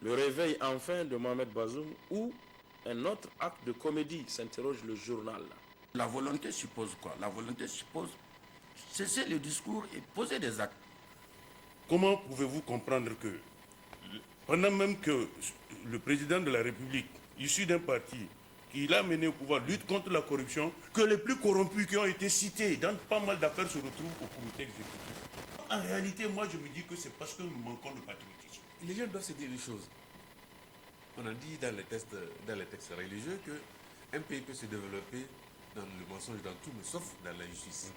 Le réveil enfin de Mohamed Bazoum ou un autre acte de comédie, s'interroge le journal. La volonté suppose quoi? La volonté suppose cesser le discours et poser des actes. Comment pouvez-vous comprendre que, pendant même que le président de la République, issu d'un parti qui l'a mené au pouvoir, lutte contre la corruption, que les plus corrompus qui ont été cités dans pas mal d'affaires se retrouvent au comité exécutif? En réalité, moi je me dis que c'est parce que nous manquons de patriotisme. Les gens doivent se dire une chose. On a dit dans les textes religieux qu'un pays peut se développer dans le mensonge, dans tout, mais sauf dans l'injustice.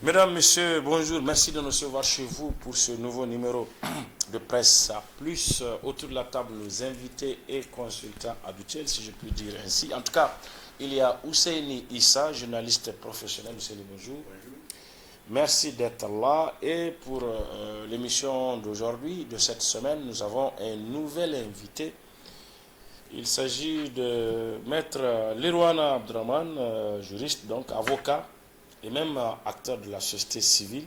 Mesdames, Messieurs, bonjour. Merci de nous recevoir chez vous pour ce nouveau numéro de Presse à Plus. Autour de la table, nos invités et consultants habituels, si je puis dire ainsi. En tout cas, il y a Ousseini Issa, journaliste professionnel. Ousseini, bonjour. Bonjour. Merci d'être là. Et pour l'émission d'aujourd'hui, de cette semaine, nous avons un nouvel invité. Il s'agit de Maître Lirwana Abdraman, juriste, donc avocat, et même acteur de la société civile.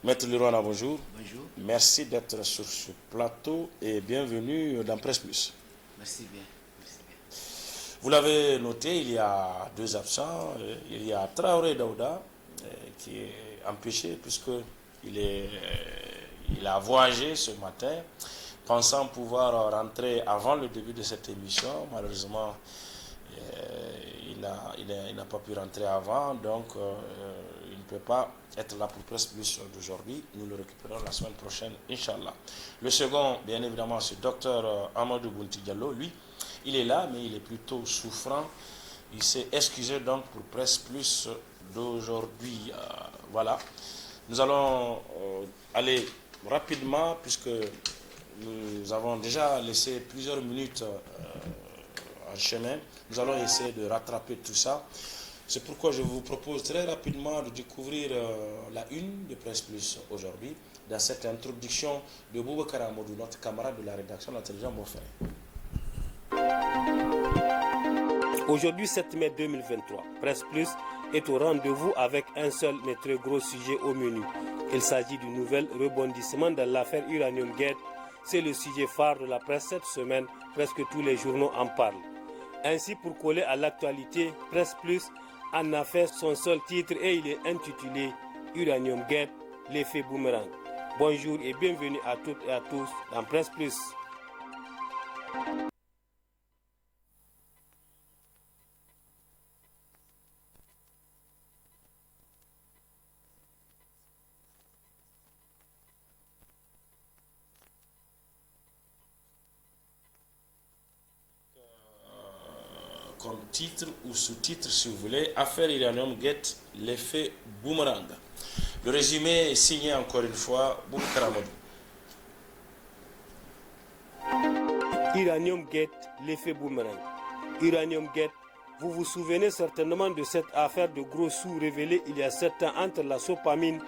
Maître Lirwana, bonjour. Bonjour. Merci d'être sur ce plateau et bienvenue dans Presse Plus. Merci bien. Merci bien. Vous l'avez noté, il y a deux absents. Il y a Traoré Daouda qui est empêché puisqu'il a voyagé ce matin pensant pouvoir rentrer avant le début de cette émission. Malheureusement, il n'a pas pu rentrer avant, donc il ne peut pas être là pour Presse Plus d'aujourd'hui. Nous le récupérons la semaine prochaine, Inch'Allah. Le second, bien évidemment, c'est Dr Amadou Bounti Diallo. Lui, il est là, mais il est plutôt souffrant. Il s'est excusé donc pour Presse Plus d'aujourd'hui. Voilà. Nous allons aller rapidement, puisque nous avons déjà laissé plusieurs minutes en chemin. Nous allons essayer de rattraper tout ça. C'est pourquoi je vous propose très rapidement de découvrir la une de Presse Plus aujourd'hui, dans cette introduction de Boubacar Amadou, notre camarade de la rédaction de la télévision Monferré. Aujourd'hui, 7 mai 2023, Presse Plus est au rendez-vous avec un seul mais très gros sujet au menu. Il s'agit du nouvel rebondissement dans l'affaire Uranium Gate. C'est le sujet phare de la presse cette semaine. Presque tous les journaux en parlent. Ainsi, pour coller à l'actualité, Presse Plus en a fait son seul titre et il est intitulé Uranium Gate, l'effet boomerang. Bonjour et bienvenue à toutes et à tous dans Presse Plus. Comme titre ou sous-titre, si vous voulez, Affaire Uranium Gate, l'effet boomerang. Le résumé est signé encore une fois, Boubacar Amadou. Uranium Gate, l'effet boomerang. Uranium Gate, vous vous souvenez certainement de cette affaire de gros sous révélée il y a 7 ans entre la Sopamine,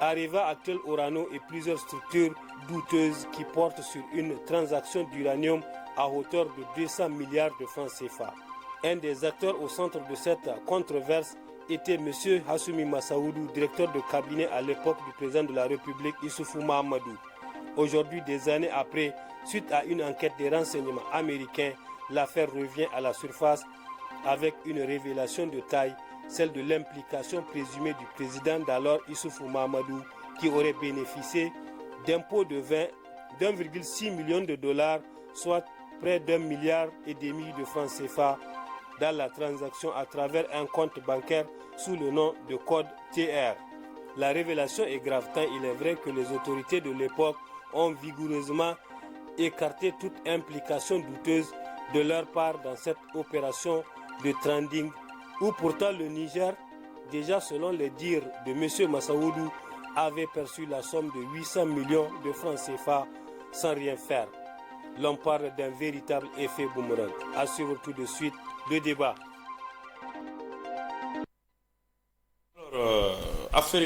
Areva Actuel Orano et plusieurs structures douteuses qui portent sur une transaction d'uranium à hauteur de 200 milliards de francs CFA. Un des acteurs au centre de cette controverse était M. Hassoumi Massaoudou, directeur de cabinet à l'époque du président de la République Issoufou Mahamadou. Aujourd'hui, des années après, suite à une enquête des renseignements américains, l'affaire revient à la surface avec une révélation de taille, celle de l'implication présumée du président d'alors Issoufou Mahamadou, qui aurait bénéficié d'impôts de 1,6 million de dollars, soit près d'1,5 milliard de francs CFA, dans la transaction à travers un compte bancaire sous le nom de code TR. La révélation est grave tant il est vrai que les autorités de l'époque ont vigoureusement écarté toute implication douteuse de leur part dans cette opération de trending où pourtant le Niger, déjà selon les dires de M. Massaoudou, avait perçu la somme de 800 millions de francs CFA sans rien faire. L'on parle d'un véritable effet boomerang. À suivre tout de suite le débat. Affaire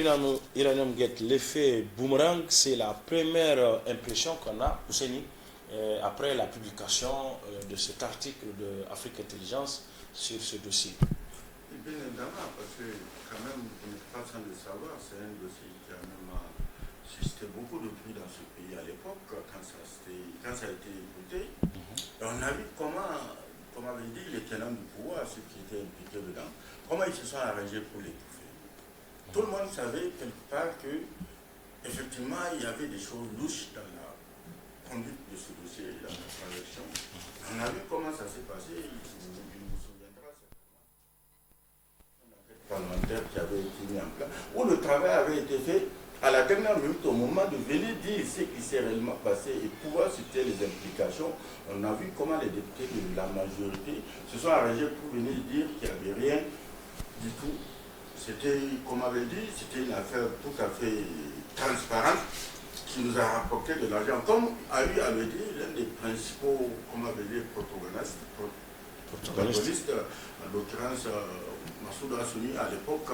Iranium Gate, l'effet boomerang, c'est la première impression qu'on a, Ousseini, après la publication de cet article de Afrique Intelligence sur ce dossier. Et bien évidemment, parce que quand même, vous n'êtes pas sans le savoir, c'est un dossier qui a même suscité beaucoup de bruit dans ce pays à l'époque, quand ça a été écouté. Et on a vu comment avait dit les tenants du pouvoir, ceux qui étaient impliqués dedans, comment ils se sont arrangés pour l'étouffer. Tout le monde savait quelque part que, effectivement, il y avait des choses louches dans la conduite de ce dossier, dans la transaction. On a vu comment ça s'est passé, il vous souviendra certainement. Une enquête parlementaire qui avait été mise en place, où le travail avait été fait à la dernière minute, au moment de venir dire ce qui s'est réellement passé et pouvoir citer les implications. On a vu comment les députés de la majorité se sont arrangés pour venir dire qu'il n'y avait rien du tout. C'était, comme on avait dit, c'était une affaire tout à fait transparente qui nous a rapporté de l'argent. Comme a eu à le dire l'un des principaux, comme on avait dit, protagonistes, en l'occurrence Massoud Assouni, à l'époque,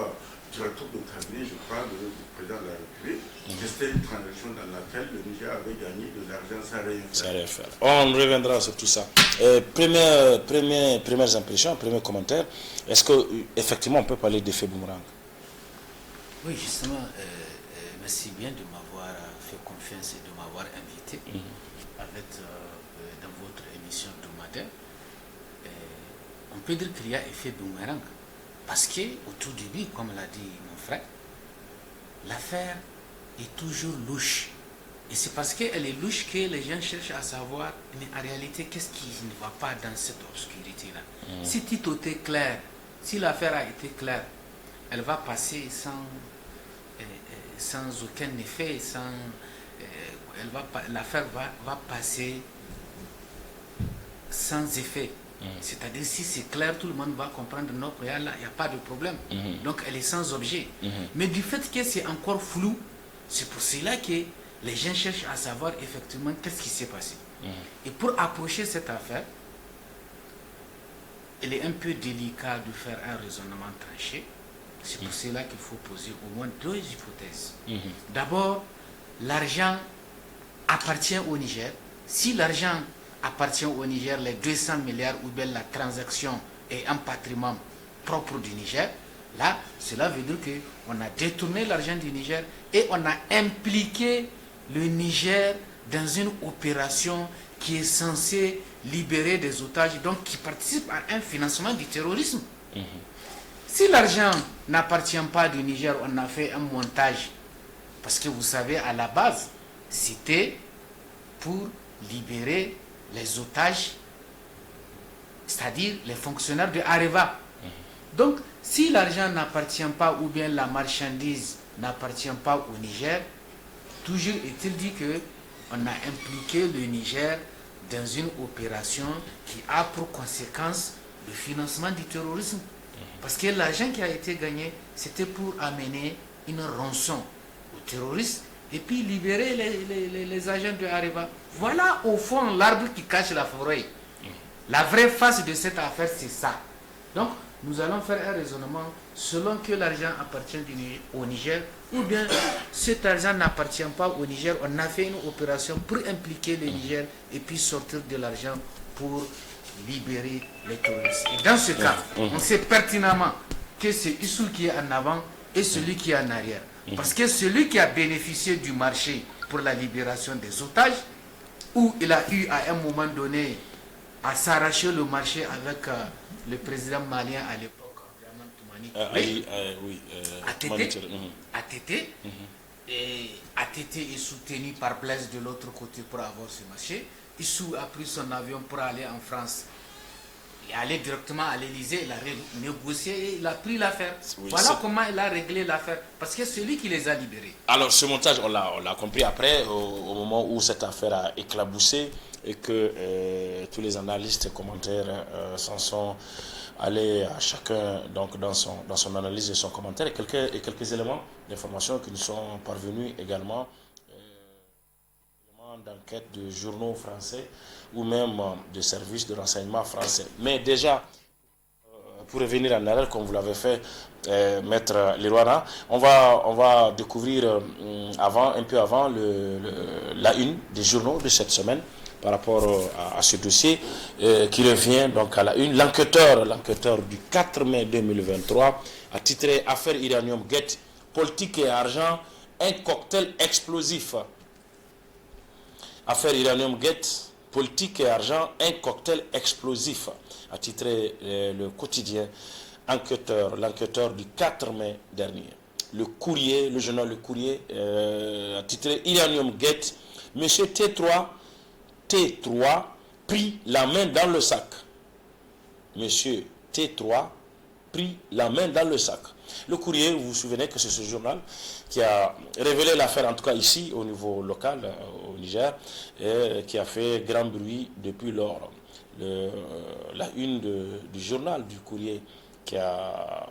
directeur de cabinet, je crois, du président de la République, que c'était une transaction dans laquelle le Niger avait gagné de l'argent sans rien faire. On reviendra sur tout ça. Premières impressions, premier commentaire. Est-ce qu'effectivement on peut parler d'effet boomerang? Oui, justement, merci bien de m'avoir fait confiance et de m'avoir invité dans votre émission hebdomadaire. On peut dire qu'il y a effet boomerang. Parce qu'au tout début, comme l'a dit mon frère, l'affaire est toujours louche. Et c'est parce qu'elle est louche que les gens cherchent à savoir, mais en réalité, qu'est-ce qui ne va pas dans cette obscurité-là? Si tout était clair, si l'affaire a été claire, elle va passer sans aucun effet, l'affaire va passer sans effet. C'est-à-dire, si c'est clair, tout le monde va comprendre, non, il n'y a pas de problème. Donc, elle est sans objet. Mais du fait que c'est encore flou, c'est pour cela que les gens cherchent à savoir effectivement qu'est-ce qui s'est passé. Et pour approcher cette affaire, il est un peu délicat de faire un raisonnement tranché. C'est pour cela qu'il faut poser au moins deux hypothèses. D'abord, l'argent appartient au Niger. Si l'argent appartient au Niger, les 200 milliards ou bien la transaction est un patrimoine propre du Niger, là, cela veut dire qu'on a détourné l'argent du Niger et on a impliqué le Niger dans une opération qui est censée libérer des otages, donc qui participe à un financement du terrorisme. Si l'argent n'appartient pas du Niger, on a fait un montage. Parce que vous savez, à la base, c'était pour libérer les otages, c'est-à-dire les fonctionnaires de Areva. Donc, si l'argent n'appartient pas ou bien la marchandise n'appartient pas au Niger, toujours est-il dit qu'on a impliqué le Niger dans une opération qui a pour conséquence le financement du terrorisme. Parce que l'argent qui a été gagné, c'était pour amener une rançon aux terroristes et puis libérer les agents de Areva. Voilà au fond l'arbre qui cache la forêt. La vraie face de cette affaire, c'est ça. Donc, nous allons faire un raisonnement selon que l'argent appartient au Niger ou bien cet argent n'appartient pas au Niger. On a fait une opération pour impliquer le Niger et puis sortir de l'argent pour libérer les terroristes. Et dans ce cas, on sait pertinemment que c'est Issou qui est en avant et celui qui est en arrière. Parce que celui qui a bénéficié du marché pour la libération des otages, où il a eu à un moment donné à s'arracher le marché avec le président malien à l'époque, ATT est soutenu par Blaise de l'autre côté pour avoir ce marché. Issou a pris son avion pour aller en France Il est allé directement à l'Élysée, il a négocié et il a pris l'affaire. Oui, voilà comment il a réglé l'affaire. Parce que c'est lui qui les a libérés. Alors ce montage, on l'a compris après, au moment où cette affaire a éclaboussé et que tous les analystes et commentaires s'en sont allés à chacun donc, dans son analyse et son commentaire et quelques éléments d'information qui nous sont parvenus également. D'enquête de journaux français ou même de services de renseignement français. Mais déjà, pour revenir en arrière, comme vous l'avez fait, Maître Leroy, on va découvrir un peu avant la une des journaux de cette semaine par rapport à ce dossier qui revient donc à la une. L'enquêteur du 4 mai 2023 a titré « Affaire Iranium Gate, politique et argent, un cocktail explosif ». Affaire Iranium Gate, politique et argent, un cocktail explosif, a titré le quotidien l'enquêteur du 4 mai dernier. Le journal Le Courrier a titré Iranium Gate, Monsieur T3 prit la main dans le sac. Monsieur T3 prit la main dans le sac. Le Courrier, vous vous souvenez que c'est ce journal qui a révélé l'affaire, en tout cas ici, au niveau local, au Niger, et qui a fait grand bruit depuis lors. La une du journal du Courrier qui a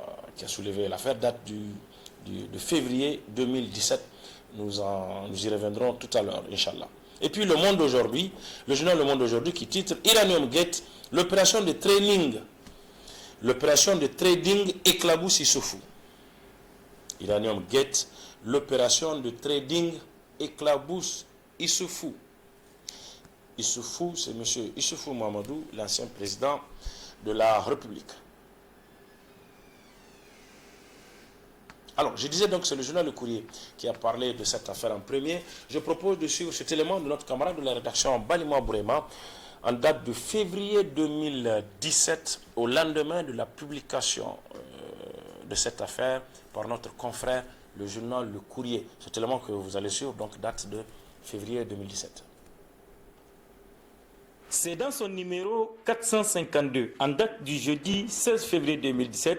soulevé l'affaire date de février 2017. Nous y reviendrons tout à l'heure, Inch'Allah. Et puis Le Monde aujourd'hui, le journal Le Monde aujourd'hui qui titre Iranium Gate, l'opération de trading éclabousse Issoufou. Iranium Gate, l'opération de trading éclabousse Issoufou. Issoufou, c'est M. Issoufou Mahamadou, l'ancien président de la République. Alors, je disais donc que c'est le journal Le Courrier qui a parlé de cette affaire en premier. Je propose de suivre cet élément de notre camarade de la rédaction, Balima Bourema, en date de février 2017, au lendemain de la publication de cette affaire par notre confrère, le journal Le Courrier. Cet élément que vous allez suivre, donc, date de février 2017. C'est dans son numéro 452, en date du jeudi 16 février 2017,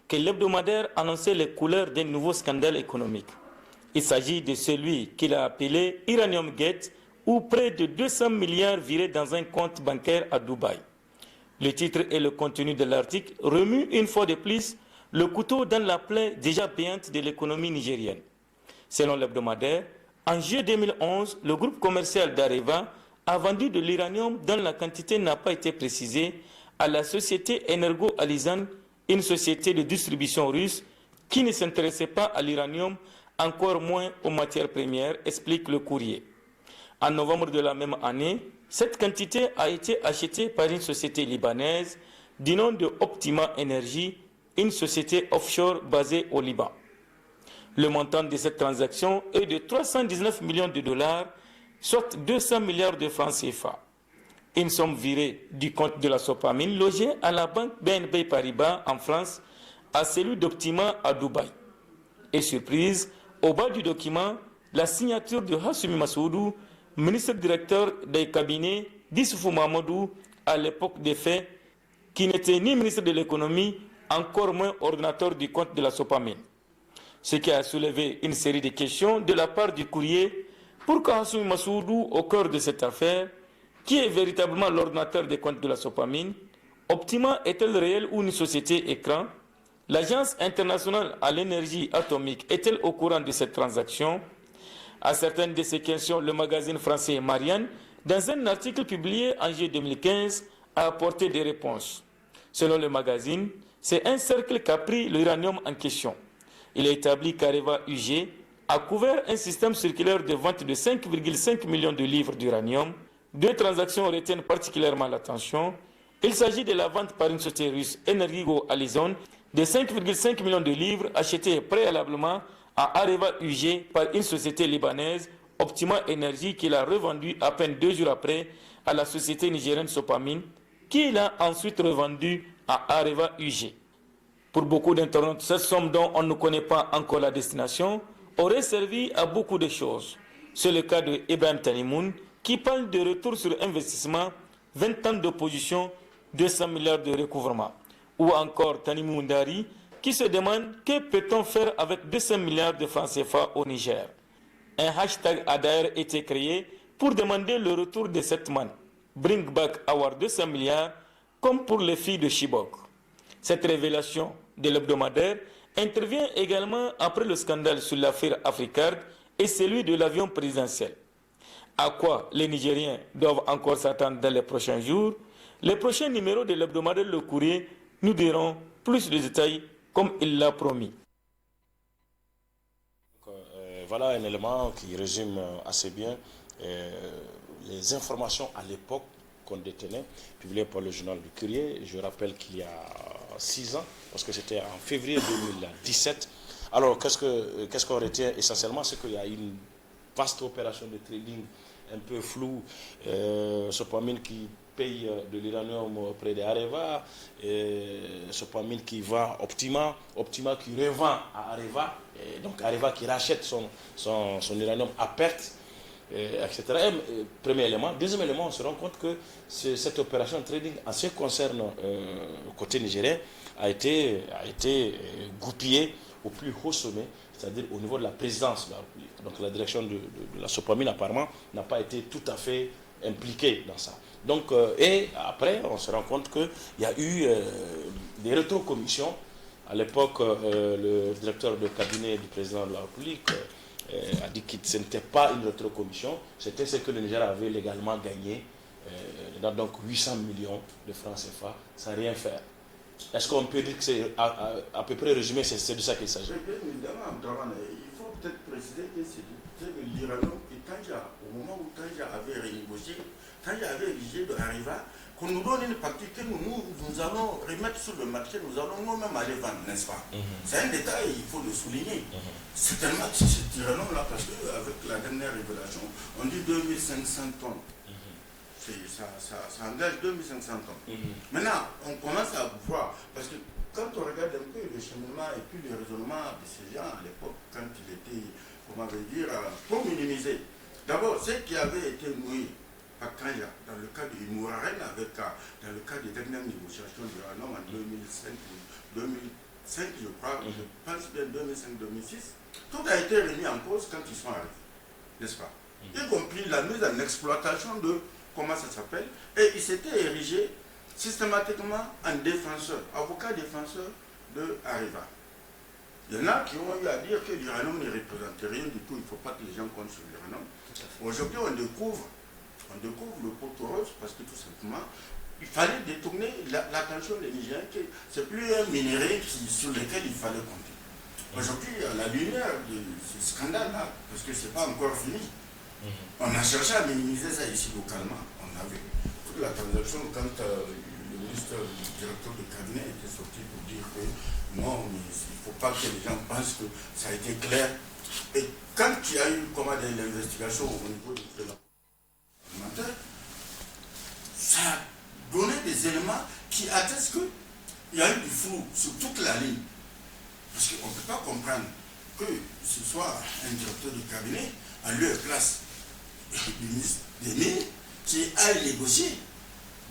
que l'hebdomadaire annonçait les couleurs d'un nouveau scandale économique. Il s'agit de celui qu'il a appelé Iranium Gate, où près de 200 milliards virés dans un compte bancaire à Dubaï. Le titre et le contenu de l'article remuent une fois de plus le couteau dans la plaie déjà béante de l'économie nigérienne. Selon l'hebdomadaire, en juillet 2011, le groupe commercial d'Areva a vendu de l'uranium dont la quantité n'a pas été précisée à la société Energo Alizan, une société de distribution russe qui ne s'intéressait pas à l'uranium, encore moins aux matières premières, explique Le Courrier. En novembre de la même année, cette quantité a été achetée par une société libanaise du nom de Optima Energy, une société offshore basée au Liban. Le montant de cette transaction est de 319 millions de dollars, soit 200 milliards de francs CFA. Une somme virée du compte de la Sopamine logée à la banque BNP Paribas en France à celui d'Optima à Dubaï. Et surprise, au bas du document, la signature de Hassoumi Massoudou, ministre directeur des cabinets d'Issoufou Mahamadou à l'époque des faits, qui n'était ni ministre de l'économie, encore moins ordonnateur du compte de la Sopamine. Ce qui a soulevé une série de questions de la part du Courrier. Pourquoi Hassoumi Massoudou, au cœur de cette affaire, qui est véritablement l'ordonnateur des comptes de la Sopamine? Optima est-elle réelle ou une société écran? L'Agence internationale à l'énergie atomique est-elle au courant de cette transaction? À certaines de ces questions, le magazine français Marianne, dans un article publié en juillet 2015, a apporté des réponses. Selon le magazine, c'est un cercle qu'a pris l'uranium en question. Il a établi qu'Areva UG a couvert un système circulaire de vente de 5,5 millions de livres d'uranium. Deux transactions retiennent particulièrement l'attention. Il s'agit de la vente par une société russe, Energo Alizon, de 5,5 millions de livres achetés préalablement à Areva UG par une société libanaise, Optima Energy, qui l'a revendu à peine 2 jours après à la société nigérienne Sopamine, qui l'a ensuite revendu à Areva UG. Pour beaucoup d'internautes, cette somme dont on ne connaît pas encore la destination aurait servi à beaucoup de choses. C'est le cas de Ibrahim Tanimoun, qui parle de retour sur investissement, 20 ans d'opposition 200 milliards de recouvrement. Ou encore Tani Moundari qui se demande que peut-on faire avec 200 milliards de francs CFA au Niger. Un hashtag a d'ailleurs été créé pour demander le retour de cette manne. Bring back our 200 milliards comme pour les filles de Chibok. Cette révélation de l'hebdomadaire intervient également après le scandale sur l'affaire Africard et celui de l'avion présidentiel. À quoi les Nigériens doivent encore s'attendre dans les prochains jours? Les prochains numéros de l'hebdomadaire Le Courrier nous diront plus de détails comme il l'a promis. Voilà un élément qui résume assez bien les informations à l'époque qu'on détenait, publiées par le journal du Courrier. Je rappelle qu'il y a 6 ans, parce que c'était en février 2017. Alors, qu'est-ce qu'on retient essentiellement? C'est qu'il y a une vaste opération de trading un peu floue. Sopamine qui paye de l'uranium auprès d'Areva, Sopamine qui vend Optima, Optima qui revend à Areva, et donc Areva qui rachète son uranium à perte, etc. Premier élément. Deuxième élément, on se rend compte que cette opération de trading, en ce qui concerne le côté nigérien, a été goupillée au plus haut sommet, c'est-à-dire au niveau de la présidence de la République. Donc la direction de la Sopamine, apparemment, n'a pas été tout à fait impliquée dans ça. Donc, et après, on se rend compte qu'il y a eu des rétrocommissions. À l'époque, le directeur de cabinet du président de la République a dit que ce n'était pas une rétrocommission, c'était ce que le Niger avait légalement gagné, donc 800 millions de francs CFA, sans rien faire. Est-ce qu'on peut dire que c'est à peu près résumé, c'est de ça qu'il s'agit? Bien évidemment, il faut peut-être préciser que c'est l'uranium et Tanja, au moment où Tanja avait renégocié, Tanja avait exigé de Areva qu'on nous donne une partie que nous allons remettre sur le marché, nous allons nous-mêmes aller vendre, n'est-ce pas? C'est un détail, il faut le souligner. C'est tellement que cet uranium-là, parce qu'avec la dernière révélation, on dit 2500 tonnes. Ça engage 2500 tonnes. Maintenant, on commence à voir, parce que quand on regarde un peu le cheminement et puis le raisonnement de ces gens à l'époque, quand il était, comment dire, pour minimiser. D'abord, ce qui avait été noué par Tanja, dans le cas de Mouraren, dans le cas des dernières négociations de l'uranium en 2005, je crois, je pense bien 2005-2006, tout a été remis en cause quand ils sont arrivés, n'est-ce pas? Y compris la mise en exploitation de, comment ça s'appelle, et il s'était érigé systématiquement en défenseur, avocat défenseur de Areva. Il y en a qui ont eu à dire que l'uranium ne représente rien du tout, il ne faut pas que les gens comptent sur l'uranium. Aujourd'hui, on découvre le pot rose parce que tout simplement, il fallait détourner l'attention des Nigériens, que ce n'est plus un minerai sur lequel il fallait compter. Aujourd'hui, à la lumière de ce scandale-là, parce que ce n'est pas encore fini, on a cherché à minimiser ça ici localement. On a vu toute la transaction quand le ministre, le directeur de cabinet était sorti pour dire que non, mais il ne faut pas que les gens pensent que ça a été clair. Et quand il y a eu l'investigation au niveau du parlementaire, ça a donné des éléments qui attestent qu'il y a eu du flou sur toute la ligne. Parce qu'on ne peut pas comprendre que ce soit un directeur de cabinet à lieu et place du ministre des Mines qui aille négocier.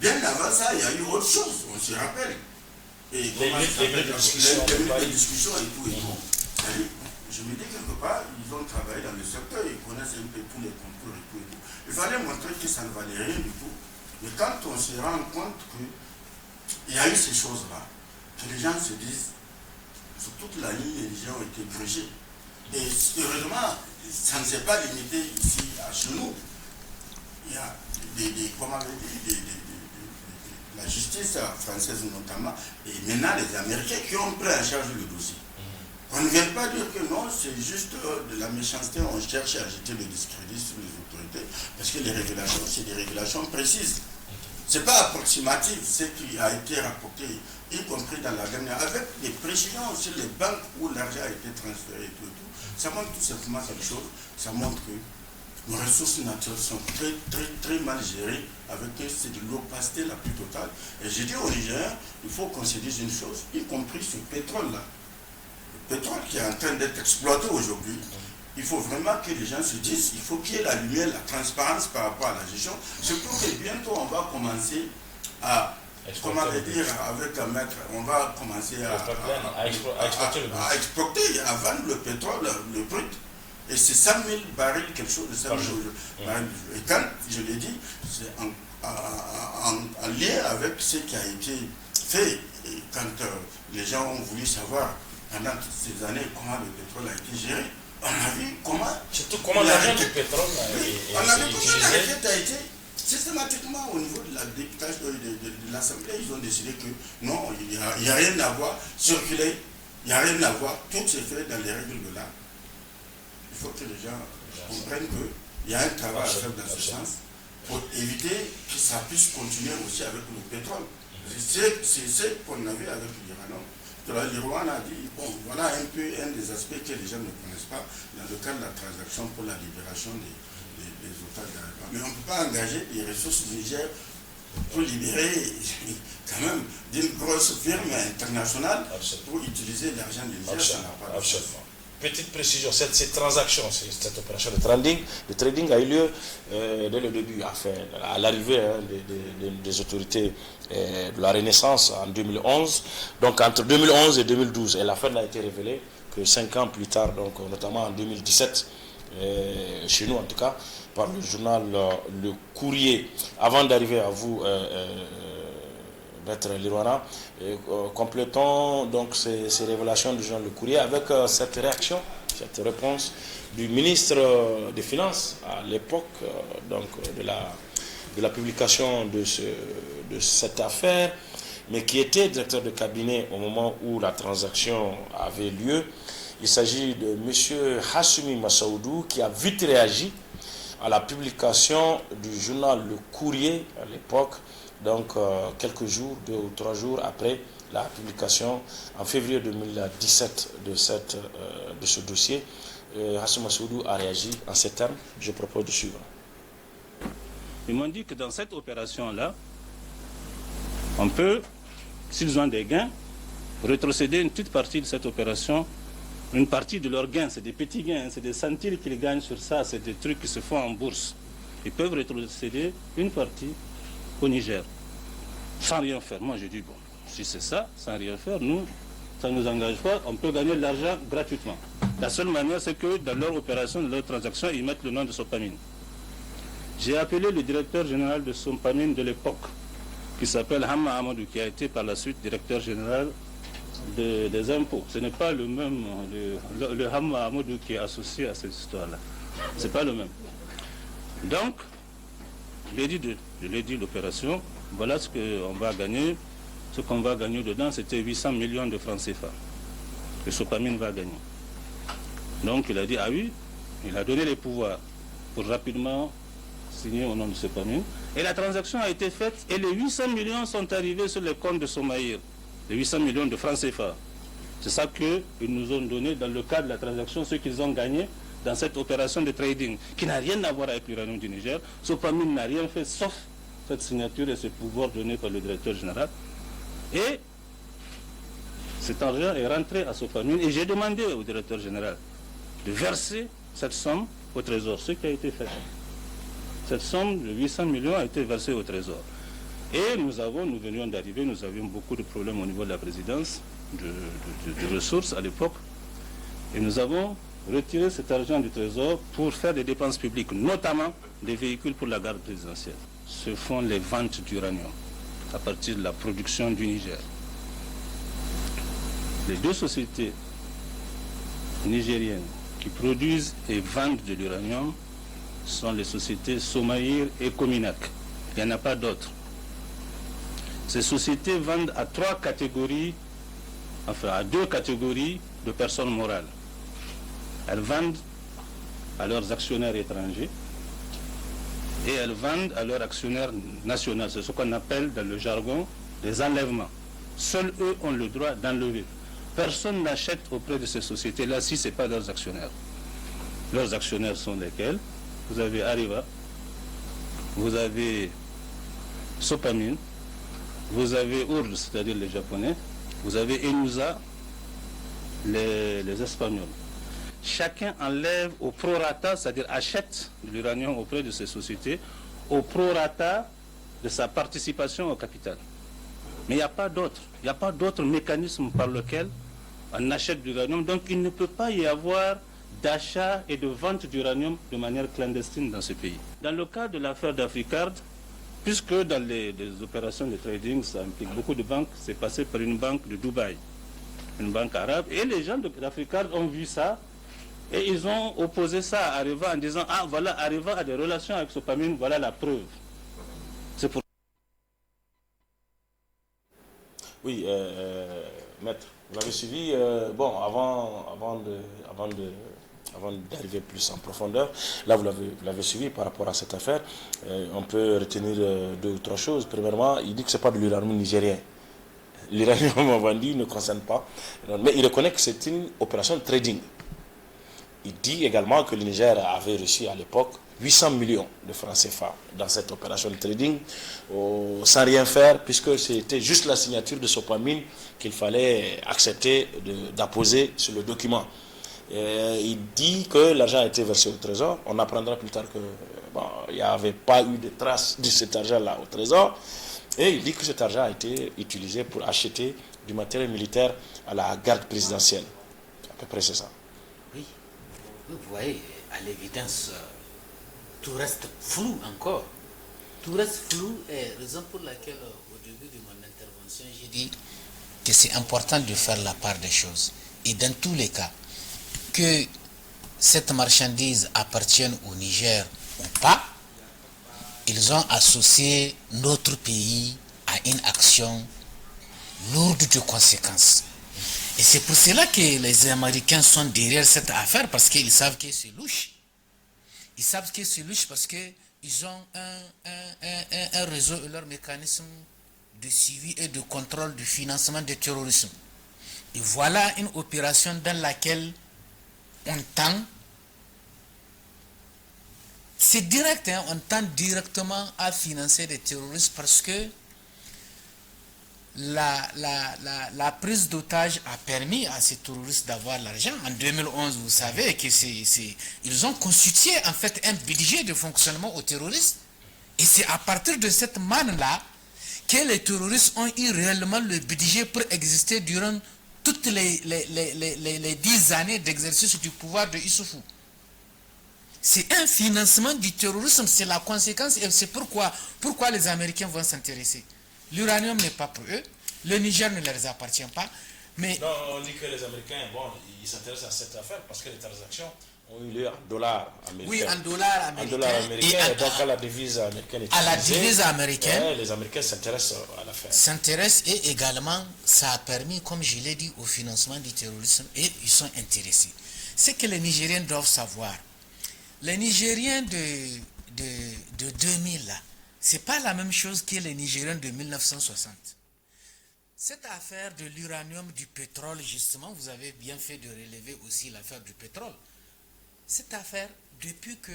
Bien avant ça, il y a eu autre chose, on se rappelle. Et les discussions et tout. Je me dis quelque part, ils ont travaillé dans le secteur, ils connaissent un peu tous les contours et tout. Il fallait montrer que ça ne valait rien du tout. Mais quand on se rend compte qu'il y a eu ces choses-là, que les gens se disent, sur toute la ligne, les gens ont été grugés. Et heureusement, ça ne s'est pas limité ici à chez nous. Il y a la justice française notamment, et maintenant les Américains qui ont pris en charge le dossier. On ne vient pas dire que non, c'est juste de la méchanceté, on cherche à jeter le discrédit sur les autorités, parce que les révélations, c'est des révélations précises. Ce n'est pas approximatif ce qui a été rapporté, y compris dans la dernière, avec des précisions sur les banques où l'argent a été transféré et tout. Ça montre tout simplement quelque chose, ça montre que nos ressources naturelles sont très mal gérées, avec c'est de l'opacité la plus totale. Et j'ai dit aux Nigériens, il faut qu'on se dise une chose, y compris ce pétrole-là. Le pétrole qui est en train d'être exploité aujourd'hui, il faut vraiment que les gens se disent, il faut qu'il y ait la lumière, la transparence par rapport à la gestion. Surtout que bientôt on va commencer à comment dire, avec un maître, on va commencer à exporter, à vendre le pétrole, le brut. Et c'est 100 000 barils, quelque chose de 100 000 barils. Et quand, je l'ai dit, c'est en lien avec ce qui a été fait. Et quand les gens ont voulu savoir, pendant toutes ces années, comment le pétrole a été géré, on a vu comment... Surtout comment l'argent du pétrole on a vu comment la requête a été... Systématiquement, au niveau de la députation de l'Assemblée, ils ont décidé que non, il n'y a rien à voir, circuler, il n'y a rien à voir, tout se fait dans les règles de l'art. Il faut que les gens comprennent qu'il y a un travail à faire dans ce sens pour éviter que ça puisse continuer aussi avec le pétrole. C'est ce qu'on avait avec l'Iran. L'Iran a dit, bon, voilà un peu un des aspects que les gens ne connaissent pas dans le cadre de la transaction pour la libération des otages d'Arabie. Mais on ne peut pas engager les ressources du Niger pour libérer quand même d'une grosse firme internationale pour utiliser l'argent du Niger. Ça n'a pas de sens. Petite précision, cette transaction, cette opération de trading a eu lieu dès le début, à l'arrivée des autorités de la Renaissance en 2011. Donc entre 2011 et 2012, et l'affaire n'a été révélée que 5 ans plus tard, donc notamment en 2017, chez nous en tout cas, par le journal Le Courrier. Avant d'arriver à vous, Maître Lirwana, complétons donc ces révélations du journal Le Courrier avec cette réaction, cette réponse du ministre des Finances à l'époque de la publication de cette affaire, mais qui était directeur de cabinet au moment où la transaction avait lieu. Il s'agit de M. Hassoumi Massaoudou qui a vite réagi à la publication du journal Le Courrier à l'époque, donc quelques jours, 2 ou 3 jours après la publication en février 2017 de ce dossier. Hassoumi Massaoudou a réagi en ces termes. Je propose de suivre. Ils m'ont dit que dans cette opération-là, on peut, s'ils ont des gains, rétrocéder une petite partie de cette opération. Une partie de leurs gains, c'est des petits gains, c'est des centimes qu'ils gagnent sur ça, c'est des trucs qui se font en bourse. Ils peuvent rétrocéder une partie au Niger, sans rien faire. Moi, je dis, bon, si c'est ça, sans rien faire, nous, ça ne nous engage pas, on peut gagner de l'argent gratuitement. La seule manière, c'est que dans leur opération, dans leur transaction, ils mettent le nom de Sopamine. J'ai appelé le directeur général de Sopamine de l'époque, qui s'appelle Hamma Amadou, qui a été par la suite directeur général des impôts. Ce n'est pas le même, le Hamma Amadou qui est associé à cette histoire-là. Ce n'est pas le même. Donc, je l'ai dit l'opération, voilà ce qu'on va gagner. Ce qu'on va gagner dedans, c'était 800 millions de francs CFA. Que Sopamine va gagner. Donc il a dit, ah oui, il a donné les pouvoirs pour rapidement signer au nom de Sopamine. Et la transaction a été faite et les 800 millions sont arrivés sur les comptes de Somaïr. Les 800 millions de francs CFA. C'est ça qu'ils nous ont donné dans le cadre de la transaction, ce qu'ils ont gagné dans cette opération de trading, qui n'a rien à voir avec l'uranium du Niger. Sopamine n'a rien fait sauf cette signature et ce pouvoir donné par le directeur général. Et cet argent est rentré à Sopamine et j'ai demandé au directeur général de verser cette somme au trésor, ce qui a été fait. Cette somme de 800 millions a été versée au trésor. Et nous venions d'arriver, nous avions beaucoup de problèmes au niveau de la présidence, de ressources à l'époque. Et nous avons retiré cet argent du trésor pour faire des dépenses publiques, notamment des véhicules pour la garde présidentielle. Ce font les ventes d'uranium à partir de la production du Niger. Les 2 sociétés nigériennes qui produisent et vendent de l'uranium sont les sociétés Somaïr et Cominac. Il n'y en a pas d'autres. Ces sociétés vendent à 3 catégories, enfin à 2 catégories de personnes morales. Elles vendent à leurs actionnaires étrangers et elles vendent à leurs actionnaires nationaux. C'est ce qu'on appelle dans le jargon des enlèvements. Seuls eux ont le droit d'enlever. Personne n'achète auprès de ces sociétés-là si ce n'est pas leurs actionnaires. Leurs actionnaires sont lesquels? Vous avez Areva, vous avez Sopamine, vous avez Urd, c'est-à-dire les Japonais, vous avez Enusa, les Espagnols. Chacun enlève au prorata, c'est-à-dire achète de l'uranium auprès de ces sociétés, au prorata de sa participation au capital. Mais il n'y a pas d'autre. Il n'y a pas d'autre mécanisme par lequel on achète de l'uranium. Donc il ne peut pas y avoir d'achat et de vente d'uranium de manière clandestine dans ce pays. Dans le cas de l'affaire d'Africard, puisque dans les opérations de trading, ça implique beaucoup de banques, c'est passé par une banque de Dubaï, une banque arabe, et les gens d'Africard ont vu ça, et ils ont opposé ça à Areva en disant « Ah, voilà, Areva a des relations avec Sopamine, voilà la preuve. » C'est pour... Oui, maître, vous l'avez suivi. Bon, avant d'arriver plus en profondeur, là vous l'avez suivi par rapport à cette affaire. On peut retenir deux ou trois choses. Premièrement, il dit que ce n'est pas de l'uranium nigérien. L'uranium vendu ne concerne pas. Mais il reconnaît que c'est une opération de trading. Il dit également que le Niger avait reçu à l'époque 800 millions de francs CFA dans cette opération de trading, sans rien faire, puisque c'était juste la signature de Sopamine qu'il fallait accepter d'apposer sur le document. Il dit que l'argent a été versé au Trésor. On apprendra plus tard qu'il n'y avait pas eu de traces de cet argent-là au Trésor. Et il dit que cet argent a été utilisé pour acheter du matériel militaire à la garde présidentielle. À peu près c'est ça. Oui, vous voyez, à l'évidence, tout reste flou encore. Tout reste flou et raison pour laquelle au début de mon intervention, j'ai dit que c'est important de faire la part des choses. Et dans tous les cas, que cette marchandise appartienne au Niger ou pas, ils ont associé notre pays à une action lourde de conséquences. Et c'est pour cela que les Américains sont derrière cette affaire, parce qu'ils savent que c'est louche. Ils savent que c'est louche parce qu'ils ont un réseau et leur mécanisme de suivi et de contrôle du financement du terrorisme. Et voilà une opération dans laquelle on tend, c'est direct, hein, on tend directement à financer des terroristes parce que la prise d'otages a permis à ces terroristes d'avoir l'argent. En 2011, vous savez que ils ont constitué en fait un budget de fonctionnement aux terroristes. Et c'est à partir de cette manne-là que les terroristes ont eu réellement le budget pour exister durant toutes les 10 années d'exercice du pouvoir de Issoufou. C'est un financement du terrorisme, c'est la conséquence et c'est pourquoi les Américains vont s'intéresser. L'uranium n'est pas pour eux, le Niger ne leur appartient pas, mais... Non, on dit que les Américains, bon, ils s'intéressent à cette affaire parce que les transactions ont eu lieu en dollars américains. Oui, en dollars américains. En dollars américains, et donc à la devise américaine est utilisée. À la devise américaine. Les Américains s'intéressent à l'affaire. S'intéressent et également, ça a permis, comme je l'ai dit, au financement du terrorisme et ils sont intéressés. Ce que les Nigériens doivent savoir, les Nigériens de 2000, là, ce n'est pas la même chose que les Nigériens de 1960. Cette affaire de l'uranium, du pétrole, justement, vous avez bien fait de relever aussi l'affaire du pétrole. Cette affaire, depuis que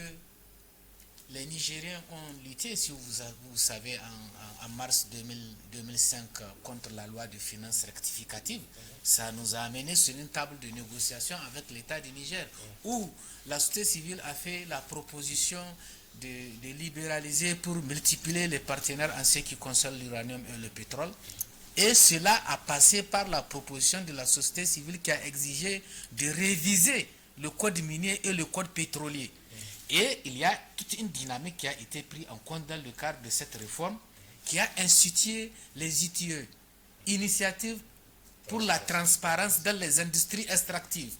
les Nigériens ont lutté, si vous savez, en mars 2005 contre la loi de finances rectificative, ça nous a amené sur une table de négociation avec l'État du Niger, où la société civile a fait la proposition de libéraliser pour multiplier les partenaires en ce qui concerne l'uranium et le pétrole. Et cela a passé par la proposition de la société civile qui a exigé de réviser le code minier et le code pétrolier. Et il y a toute une dynamique qui a été prise en compte dans le cadre de cette réforme qui a institué les ITE, Initiative pour la transparence dans les industries extractives.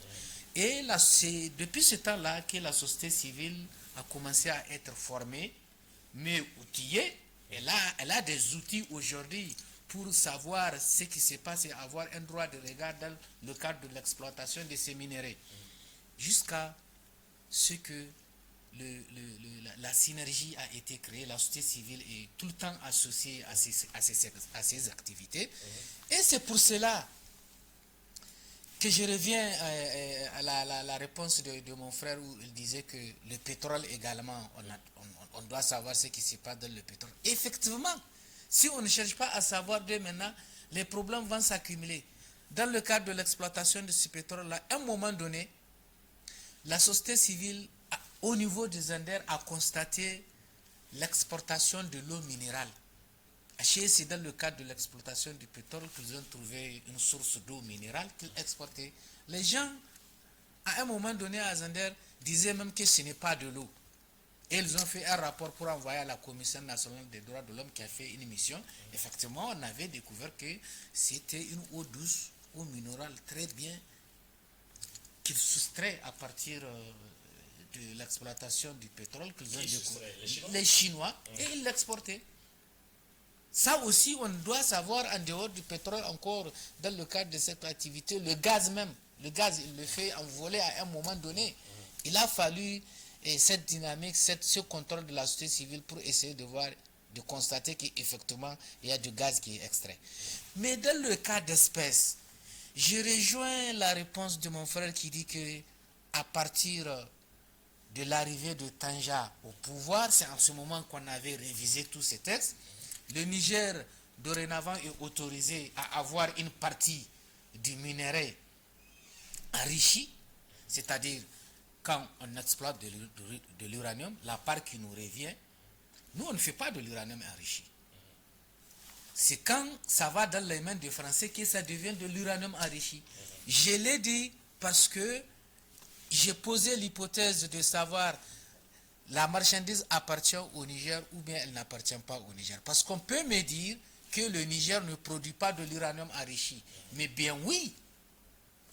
Et c'est depuis ce temps-là que la société civile a commencé à être formée, mais outillée. Elle a des outils aujourd'hui pour savoir ce qui se passe et avoir un droit de regard dans le cadre de l'exploitation de ces minéraux. Jusqu'à ce que la synergie a été créée, la société civile est tout le temps associée à ces activités. Et c'est pour cela que je reviens à la réponse de mon frère où il disait que le pétrole également, on doit savoir ce qui se passe dans le pétrole. Effectivement, si on ne cherche pas à savoir dès maintenant, les problèmes vont s'accumuler. Dans le cadre de l'exploitation de ce pétrole-là, à un moment donné, la société civile, au niveau des Anders, a constaté l'exportation de l'eau minérale C'est dans le cadre de l'exploitation du pétrole qu'ils ont trouvé une source d'eau minérale qu'ils exportaient. Les gens, à un moment donné à Zander, disaient même que ce n'est pas de l'eau. Et ils ont fait un rapport pour envoyer à la Commission nationale des droits de l'homme qui a fait une mission. Effectivement, on avait découvert que c'était une eau douce, eau minérale très bien, qu'ils soustraient à partir de l'exploitation du pétrole qu'ils ont découvert. Les Chinois, et ils l'exportaient. Ça aussi, on doit savoir, en dehors du pétrole, encore dans le cadre de cette activité, le gaz même. Le gaz, il le fait envoler à un moment donné. Il a fallu cette dynamique, ce contrôle de la société civile pour essayer de constater qu'effectivement, il y a du gaz qui est extrait. Mais dans le cas d'espèce, je rejoins la réponse de mon frère qui dit que à partir de l'arrivée de Tanja au pouvoir, c'est en ce moment qu'on avait révisé tous ces textes. Le Niger, dorénavant, est autorisé à avoir une partie du minerai enrichi, c'est-à-dire quand on exploite de l'uranium, la part qui nous revient, nous on ne fait pas de l'uranium enrichi. C'est quand ça va dans les mains des Français que ça devient de l'uranium enrichi. Je l'ai dit parce que j'ai posé l'hypothèse de savoir la marchandise appartient au Niger ou bien elle n'appartient pas au Niger. Parce qu'on peut me dire que le Niger ne produit pas de l'uranium enrichi. Mais bien oui,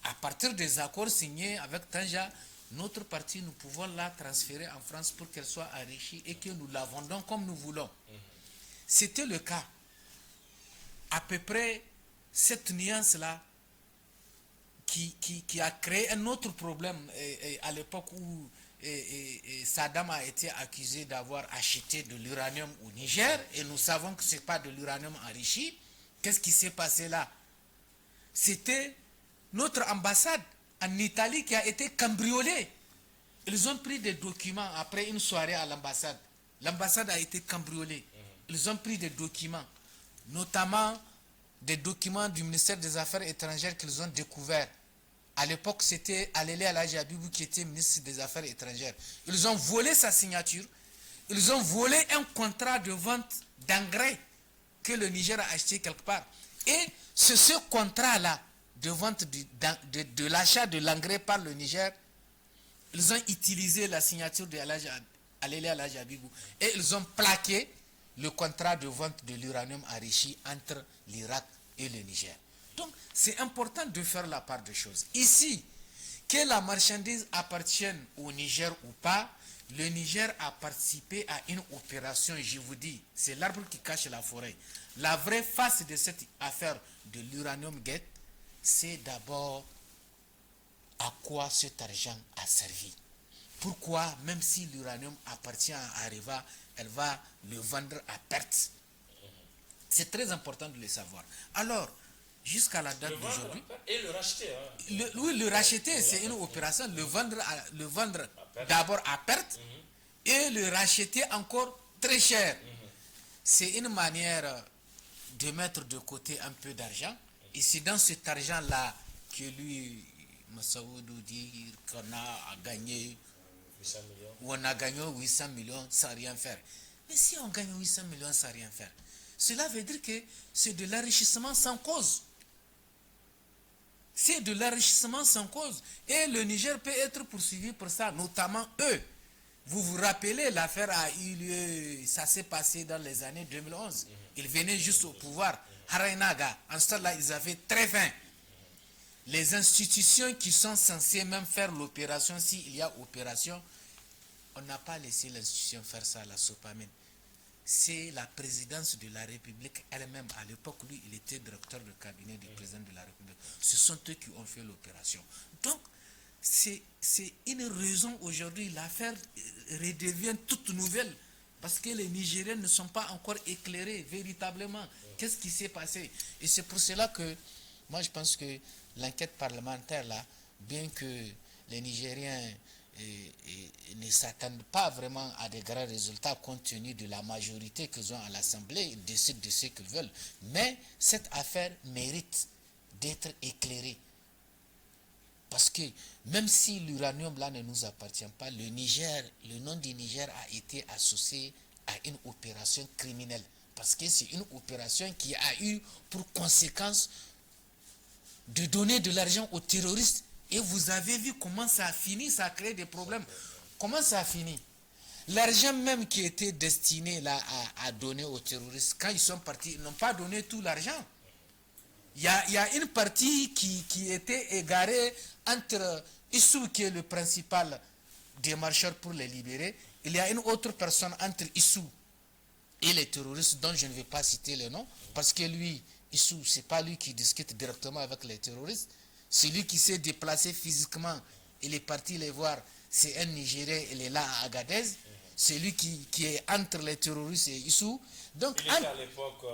à partir des accords signés avec Tanja, notre partie, nous pouvons la transférer en France pour qu'elle soit enrichie et que nous la vendons comme nous voulons. C'était le cas. À peu près cette nuance-là qui a créé un autre problème à l'époque où Saddam a été accusé d'avoir acheté de l'uranium au Niger et nous savons que ce n'est pas de l'uranium enrichi. Qu'est-ce qui s'est passé là? C'était notre ambassade en Italie qui a été cambriolée. Ils ont pris des documents après une soirée à l'ambassade. L'ambassade a été cambriolée. Ils ont pris des documents, notamment des documents du ministère des Affaires étrangères qu'ils ont découverts. À l'époque, c'était Alele Alhaji Habibou qui était ministre des Affaires étrangères. Ils ont volé sa signature. Ils ont volé un contrat de vente d'engrais que le Niger a acheté quelque part. Et c'est ce contrat-là de vente de l'achat de l'engrais par le Niger, ils ont utilisé la signature de Alele Alhaji Habibou et ils ont plaqué le contrat de vente de l'uranium enrichi entre l'Irak et le Niger. Donc, c'est important de faire la part des choses. Ici, que la marchandise appartienne au Niger ou pas, le Niger a participé à une opération, je vous dis, c'est l'arbre qui cache la forêt. La vraie face de cette affaire de l'uranium gate, c'est d'abord à quoi cet argent a servi. Pourquoi, même si l'uranium appartient à Areva, elle va le vendre à perte. C'est très important de le savoir. Alors, jusqu'à la date d'aujourd'hui... Et le racheter. Oui, le racheter, c'est une opération. Le vendre d'abord à perte et le racheter encore très cher. C'est une manière de mettre de côté un peu d'argent. Et c'est dans cet argent-là que lui, Massaoudou, dit qu'on a gagné 800 millions. Où on a gagné 800 millions sans rien faire. Mais si on gagne 800 millions sans rien faire, cela veut dire que c'est de l'enrichissement sans cause. C'est de l'enrichissement sans cause. Et le Niger peut être poursuivi pour ça, notamment eux. Vous vous rappelez, l'affaire a eu lieu, ça s'est passé dans les années 2011. Ils venaient juste au pouvoir. Harainaga, en ce temps-là, ils avaient très faim. Les institutions qui sont censées même faire l'opération, s'il y a opération, on n'a pas laissé l'institution faire ça, la SOPAMIN. C'est la présidence de la République elle-même. À l'époque, lui, il était directeur de cabinet du président de la République. Ce sont eux qui ont fait l'opération. Donc, c'est une raison aujourd'hui, l'affaire redevient toute nouvelle. Parce que les Nigériens ne sont pas encore éclairés véritablement. Qu'est-ce qui s'est passé? Et c'est pour cela que, moi je pense que l'enquête parlementaire là, bien que les Nigériens ne s'attendent pas vraiment à des grands résultats compte tenu de la majorité qu'ils ont à l'Assemblée, ils décident de ce qu'ils veulent. Mais cette affaire mérite d'être éclairée. Parce que même si l'uranium là ne nous appartient pas, le Niger, le nom du Niger a été associé à une opération criminelle. parce que c'est une opération qui a eu pour conséquence de donner de l'argent aux terroristes. Et vous avez vu comment ça a fini, ça a créé des problèmes. Comment ça a fini? L'argent même qui était destiné là à donner aux terroristes, quand ils sont partis, ils n'ont pas donné tout l'argent. Il y a une partie qui était égarée entre Issou, qui est le principal démarcheur pour les libérer. Il y a une autre personne entre Issou et les terroristes dont je ne vais pas citer le nom, parce que lui, Issou, ce n'est pas lui qui discute directement avec les terroristes. C'est lui qui s'est déplacé physiquement. Il est parti les voir. C'est un Nigérien, il est là à Agadez. C'est lui qui est entre les terroristes et Issou. Donc, il était à l'époque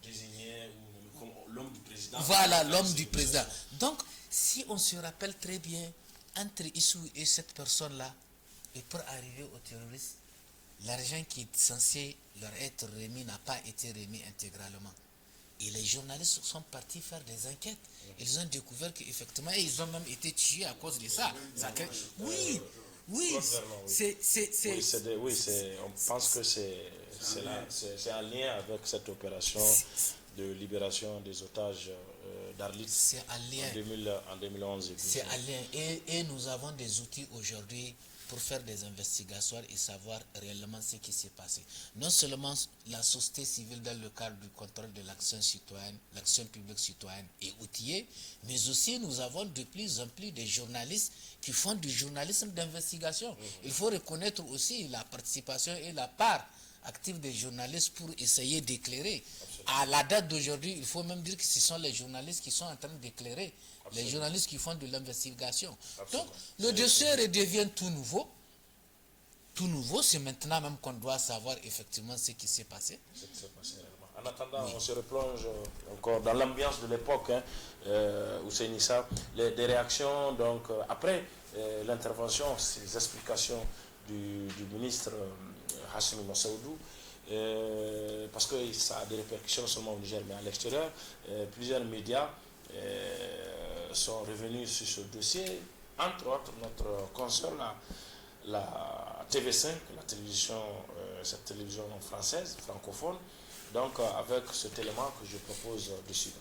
désigné comme l'homme du président. Voilà, l'homme du président. Donc, si on se rappelle très bien, entre Issou et cette personne-là, et pour arriver aux terroristes, l'argent qui est censé leur être remis n'a pas été remis intégralement. Et les journalistes sont partis faire des enquêtes. Ils ont découvert qu'effectivement, ils ont même été tués à cause de ça. Oui, on pense que c'est en lien avec cette opération de libération des otages d'Arlit en 2011. C'est en lien. Et nous avons des outils aujourd'hui pour faire des investigations et savoir réellement ce qui s'est passé. Non seulement la société civile dans le cadre du contrôle de l'action citoyenne, l'action publique citoyenne est outillée, mais aussi nous avons de plus en plus de journalistes qui font du journalisme d'investigation. Il faut reconnaître aussi la participation et la part active des journalistes pour essayer d'éclairer. À la date d'aujourd'hui, il faut même dire que ce sont les journalistes qui sont en train d'éclairer. Les journalistes qui font de l'investigation. Donc, le dossier redevient tout nouveau. Tout nouveau, c'est maintenant même qu'on doit savoir effectivement ce qui s'est passé. En attendant, on se replonge encore dans l'ambiance de l'époque, où c'est Nissa, des réactions, donc, après l'intervention, ces explications du ministre Hassimi Massaoudou, parce que ça a des répercussions seulement au Niger, mais à l'extérieur, plusieurs médias sont revenus sur ce dossier, entre autres notre consoeur, la TV5, la télévision, cette télévision française, francophone, donc avec cet élément que je propose de suivre.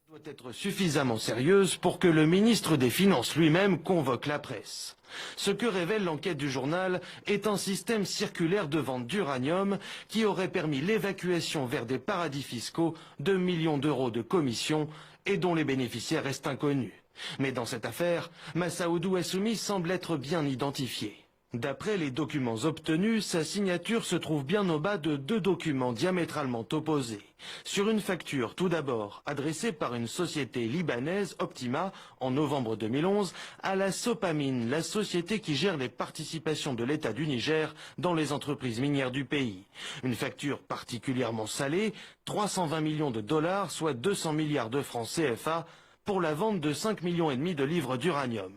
Doit être suffisamment sérieuse pour que le ministre des Finances lui-même convoque la presse. Ce que révèle l'enquête du journal est un système circulaire de vente d'uranium qui aurait permis l'évacuation vers des paradis fiscaux de millions d'euros de commissions et dont les bénéficiaires restent inconnus. Mais dans cette affaire, Massaoudou Hassoumi semble être bien identifié. D'après les documents obtenus, sa signature se trouve bien au bas de deux documents diamétralement opposés. Sur une facture, tout d'abord, adressée par une société libanaise, Optima, en novembre 2011, à la Sopamine, la société qui gère les participations de l'État du Niger dans les entreprises minières du pays. Une facture particulièrement salée, 320 millions de dollars, soit 200 milliards de francs CFA, pour la vente de 5,5 millions de livres d'uranium.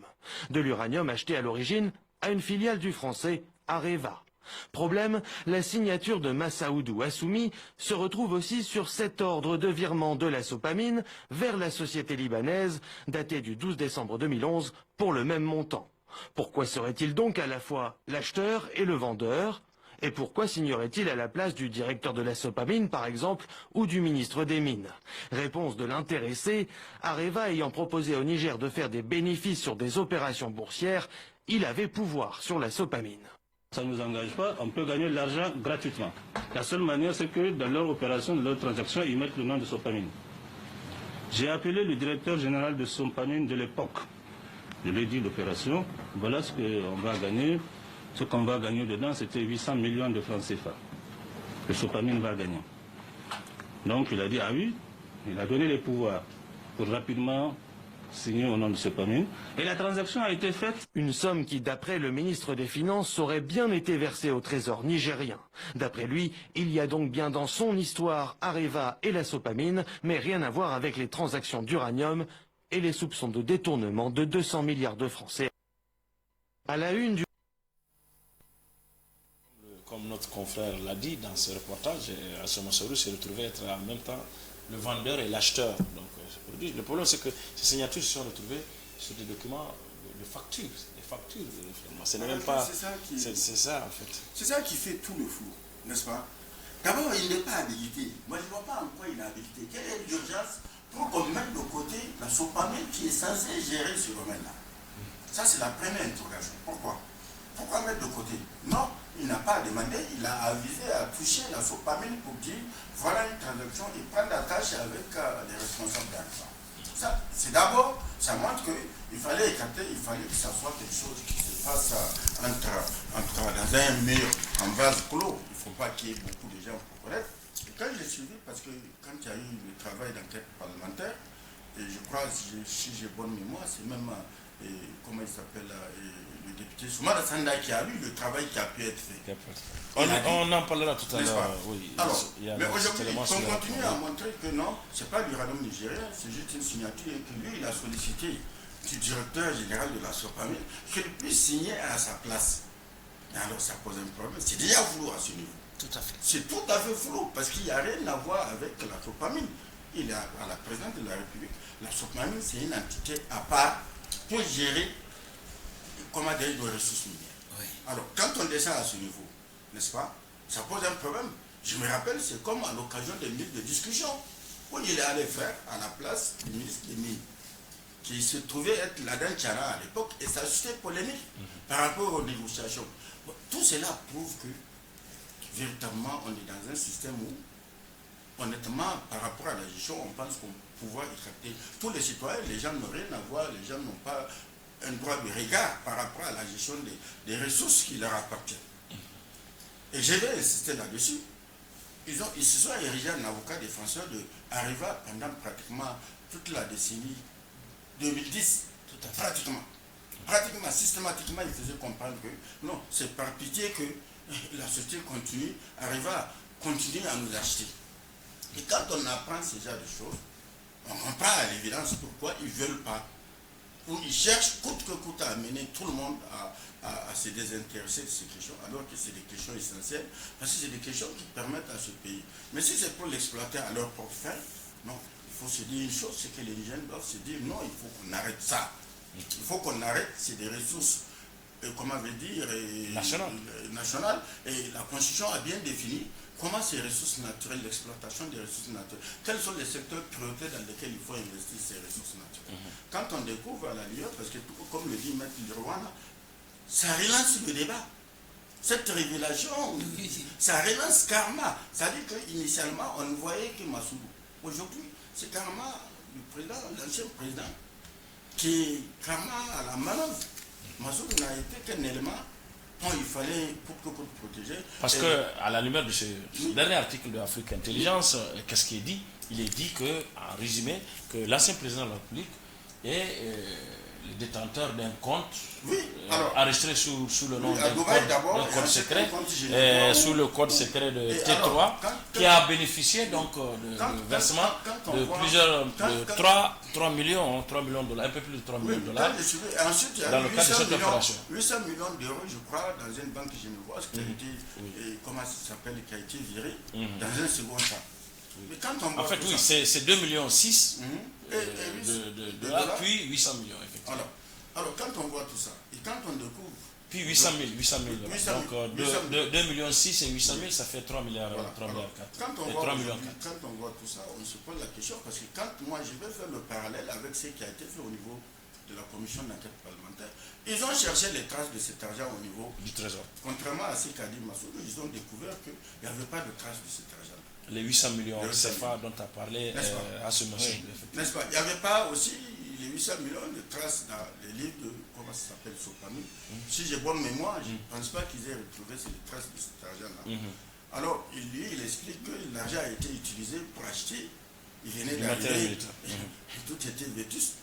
De l'uranium acheté à l'origine à une filiale du français Areva. Problème, la signature de Massaoudou Hassoumi se retrouve aussi sur cet ordre de virement de la Sopamine vers la société libanaise, daté du 12 décembre 2011, pour le même montant. Pourquoi serait-il donc à la fois l'acheteur et le vendeur ? Et pourquoi signerait-il à la place du directeur de la Sopamine, par exemple, ou du ministre des Mines? Réponse de l'intéressé, Areva ayant proposé au Niger de faire des bénéfices sur des opérations boursières, il avait pouvoir sur la Sopamine. Ça ne nous engage pas, on peut gagner de l'argent gratuitement. La seule manière, c'est que dans leur opération, dans leur transaction, ils mettent le nom de Sopamine. J'ai appelé le directeur général de Sopamine de l'époque. Je lui ai dit l'opération, voilà ce qu'on va gagner. Ce qu'on va gagner dedans, c'était 800 millions de francs CFA. Le Sopamine va gagner. Donc il a dit, ah oui, il a donné les pouvoirs pour rapidement signé au nom de Sopamine, et la transaction a été faite. Une somme qui, d'après le ministre des Finances, aurait bien été versée au trésor nigérien. D'après lui, il y a donc bien dans son histoire Areva et la Sopamine, mais rien à voir avec les transactions d'uranium et les soupçons de détournement de 200 milliards de francs CFA. À la une du... Comme notre confrère l'a dit dans ce reportage, Hassimi Massaoudou s'est retrouvé être en même temps le vendeur et l'acheteur. Donc, le problème, c'est que ces signatures se sont retrouvées sur des documents de factures, des facture. Ce n'est même pas... C'est ça, en fait. C'est ça qui fait tout le flou, n'est-ce pas? D'abord, il n'est pas habilité. Moi, je ne vois pas en quoi il est habilité. Quelle est l'urgence pour qu'on mette de côté la SOPAMEL qui est censée gérer ce domaine-là? Ça, c'est la première interrogation. Pourquoi? Pourquoi mettre de côté? Non, il n'a pas demandé, il a avisé à toucher la SOPAMEL pour dire voilà une transaction et prendre la tâche avec les responsables d'Alpha. Ça, c'est d'abord, ça montre qu'il fallait écarter, il fallait que ça soit quelque chose qui se passe dans un mur, en vase clos. Il ne faut pas qu'il y ait beaucoup de gens pour connaître. Et quand j'ai suivi, parce que quand il y a eu le travail d'enquête parlementaire, et je crois, si j'ai bonne mémoire, c'est même, comment il s'appelle, le député Soumara Sanda qui a lu le travail qui a pu être fait. On en parlera tout à l'heure. Oui, alors, mais aujourd'hui, on continue à montrer que non, ce n'est pas l'uranium nigérien, c'est juste une signature et que lui, il a sollicité du directeur général de la SOPAMEL qu'il puisse signer à sa place. Et alors, ça pose un problème. C'est déjà flou à ce niveau. Tout à fait. C'est tout à fait flou parce qu'il n'y a rien à voir avec la SOPAMEL. Il est à la présidence de la République. La SOPAMEL, c'est une entité à part pour gérer, comment dire, les ressources minières. Oui. Alors, quand on descend à ce niveau, n'est-ce pas, ça pose un problème. Je me rappelle, c'est comme à l'occasion des minutes de discussion où il est allé faire à la place du ministre des Mines, qui se trouvait être Ladan Tchara à l'époque, et ça suscitait polémique par rapport aux négociations. Bon, tout cela prouve que, véritablement, on est dans un système où, honnêtement, par rapport à la gestion, on pense qu'on pouvoir écarter tous les citoyens, les gens n'ont rien à voir, les gens n'ont pas un droit de regard par rapport à la gestion des ressources qui leur appartiennent. Et je vais insister là-dessus. Ils se sont érigés en avocat défenseur de Areva pendant pratiquement toute la décennie 2010. Pratiquement, systématiquement, ils faisaient comprendre que non, c'est par pitié que la société continue, Areva continue à nous acheter. Et quand on apprend ce genre de choses, on comprend à l'évidence pourquoi ils ne veulent pas, ou ils cherchent coûte que coûte à amener tout le monde à se désintéresser de ces questions, alors que c'est des questions essentielles, parce que c'est des questions qui permettent à ce pays. Mais si c'est pour l'exploiter à leur propre fin, non, il faut se dire une chose, c'est que les jeunes doivent se dire non, il faut qu'on arrête ça. Il faut qu'on arrête, c'est des ressources, comment veut dire, nationales, et la Constitution a bien défini comment ces ressources naturelles, l'exploitation des ressources naturelles, quels sont les secteurs prioritaires dans lesquels il faut investir ces ressources naturelles. Quand on découvre à la lueur, parce que tout, comme le dit Maître Lirwana, ça relance le débat. Cette révélation, ça relance Karma. Ça dit qu'initialement, on ne voyait que Massoudou. Aujourd'hui, c'est Karma, le président, l'ancien président, qui est Karma à la manœuvre. Massoudou n'a été qu'un élément. Il fallait pour protéger. Parce que, à la lumière de ce dernier article de Afrique Intelligence, qu'est-ce qui est dit? Il est dit que, en résumé, que l'ancien président de la République est le détenteur d'un compte enregistré sous le nom d'un code secret, sous le code secret de T3, qui a bénéficié donc de versement de plusieurs, de 3 millions de dollars, un peu plus de 3 millions de dollars, ensuite, dans le cadre de cette opération. 800 millions d'euros, je crois, dans une banque genevoise qui a été, comment ça s'appelle, qui a été virée dans un second temps. Mais quand on en fait, oui, c'est 2,6 millions de dollars, puis 800 millions, effectivement. Alors, quand on voit tout ça, et quand on découvre... Puis 800 000 dollars. Donc, 2,6 millions et 800 000, ça fait 3 milliards 4. Quand on voit tout ça, on se pose la question, parce que quand moi, je vais faire le parallèle avec ce qui a été fait au niveau de la commission d'enquête parlementaire, ils ont cherché les traces de cet argent au niveau du trésor. Contrairement à ce qu'a dit Massoudou, ils ont découvert qu'il n'y avait pas de traces de cet argent. Les 800 millions CFA dont tu as parlé à ce moment. N'est-ce pas? Il n'y avait pas aussi les 800 millions de traces dans les livres de, comment ça s'appelle, SOPAMEL. Si j'ai bonne mémoire, je ne pense pas qu'ils aient retrouvé ces traces de cet argent-là. Alors, il explique que l'argent a été utilisé pour acheter, il venait d'arriver, tout était vétuste.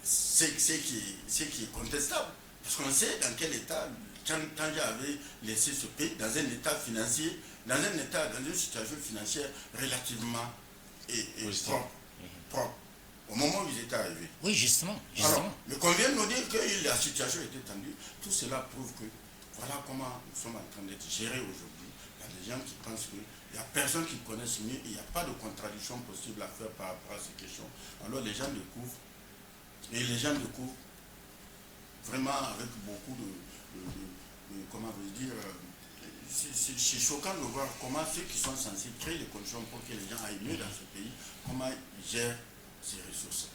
C'est qui est contestable. Parce qu'on sait dans quel état Tandja avait laissé ce pays, dans un état financier, dans une situation financière relativement propre. Au moment où ils étaient arrivés. Oui, justement. Alors, mais qu'on vient de nous dire que la situation était tendue, tout cela prouve que voilà comment nous sommes en train d'être gérés aujourd'hui. Il y a des gens qui pensent qu'il n'y a personne qui connaisse mieux, il n'y a pas de contradiction possible à faire par rapport à ces questions. Alors les gens découvrent, vraiment avec beaucoup comment vous dire, c'est choquant de voir comment ceux qui sont censés créer les conditions pour que les gens aillent mieux dans ce pays, comment ils gèrent ces ressources.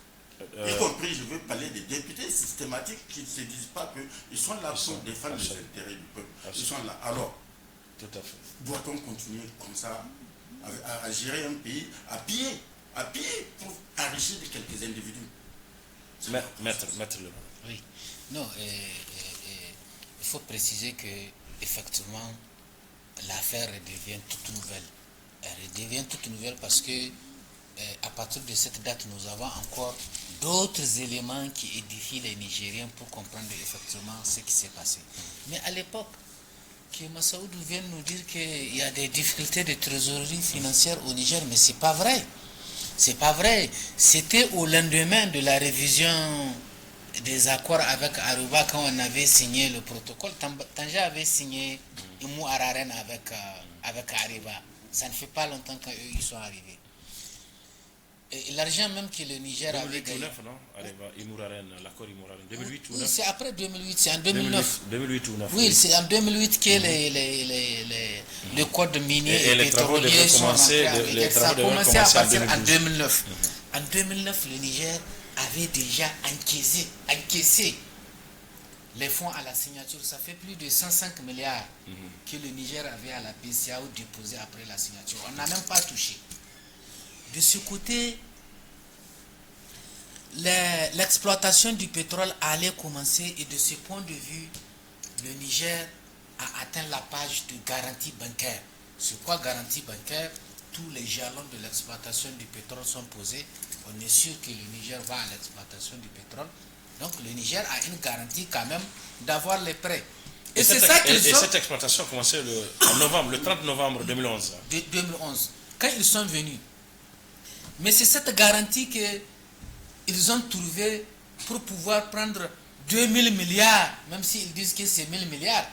Y compris, je veux parler des députés systématiques qui ne se disent pas qu'ils sont là pour défendre les intérêts du peuple. Ils sont là. Alors, tout à fait. Doit-on continuer comme ça à gérer un pays, à piller pour enrichir de quelques individus? Maître le. Oui. Non, il faut préciser que effectivement l'affaire redevient toute nouvelle. Elle redevient toute nouvelle parce que à partir de cette date, nous avons encore d'autres éléments qui édifient les Nigériens pour comprendre effectivement ce qui s'est passé. Mais à l'époque, que Massaoudou vienne nous dire qu'il y a des difficultés de trésorerie financière au Niger, mais c'est pas vrai. C'est pas vrai. C'était au lendemain de la révision des accords avec Aruba quand on avait signé le protocole. Tanja avait signé Imou Araren avec Aruba. Ça ne fait pas longtemps qu'eux ils sont arrivés. L'argent même que le Niger avait gagné. 2008 ou 9, non? L'accord Imou Araren. 2008 ou 9? Oui, c'est après 2008, c'est en 2009. 2008 ou 9? Oui, c'est en 2008 que le code minier et les travaux pétrolier sont rentrés en vigueur. Ça a commencé à partir en 2009. En 2009, le Niger avait déjà encaissé les fonds à la signature. Ça fait plus de 105 milliards que le Niger avait à la BCAO déposé après la signature. On n'a même pas touché. De ce côté, l'exploitation du pétrole allait commencer et de ce point de vue, le Niger a atteint la page de garantie bancaire. C'est quoi garantie bancaire? Tous les jalons de l'exploitation du pétrole sont posés. On est sûr que le Niger va à l'exploitation du pétrole. Donc le Niger a une garantie quand même d'avoir les prêts. Et cette exploitation a commencé le 30 novembre 2011. 2011, quand ils sont venus. Mais c'est cette garantie qu'ils ont trouvée pour pouvoir prendre 2000 milliards, même s'ils disent que c'est 1000 milliards.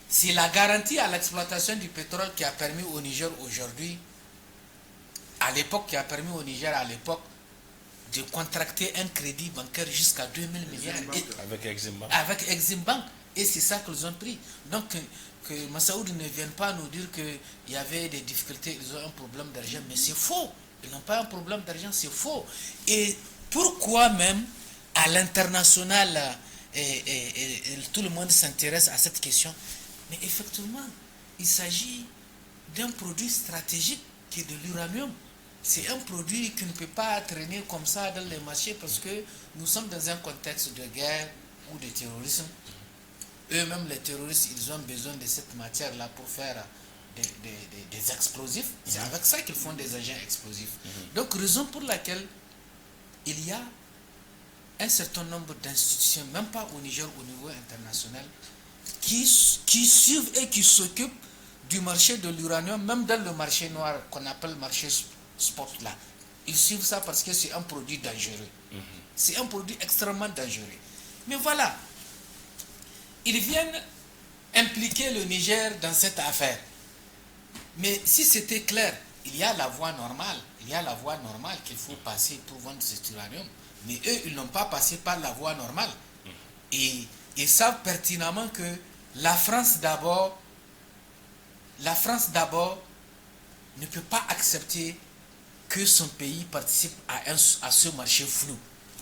C'est la garantie à l'exploitation du pétrole qui a permis au Niger aujourd'hui, qui a permis au Niger à l'époque de contracter un crédit bancaire jusqu'à 2000 milliards. Avec Exim Bank. Avec Exim Bank. Et c'est ça qu'ils ont pris. Donc, que Massaoud ne vienne pas nous dire qu'il y avait des difficultés, ils ont un problème d'argent, mais c'est faux. Ils n'ont pas un problème d'argent, c'est faux. Et pourquoi même à l'international, tout le monde s'intéresse à cette question? Mais effectivement, il s'agit d'un produit stratégique qui est de l'uranium. C'est un produit qui ne peut pas traîner comme ça dans les marchés parce que nous sommes dans un contexte de guerre ou de terrorisme. Eux-mêmes, les terroristes, ils ont besoin de cette matière-là pour faire des explosifs. C'est avec ça qu'ils font des agents explosifs. Donc, raison pour laquelle il y a un certain nombre d'institutions, même pas au Niger, au niveau international, qui suivent et qui s'occupent du marché de l'uranium, même dans le marché noir qu'on appelle marché spot là. Ils suivent ça parce que c'est un produit dangereux. C'est un produit extrêmement dangereux. Mais voilà, ils viennent impliquer le Niger dans cette affaire. Mais si c'était clair, il y a la voie normale, qu'il faut passer pour vendre cet uranium. Mais eux, ils n'ont pas passé par la voie normale. Et ils savent pertinemment que la France d'abord ne peut pas accepter que son pays participe à ce marché flou.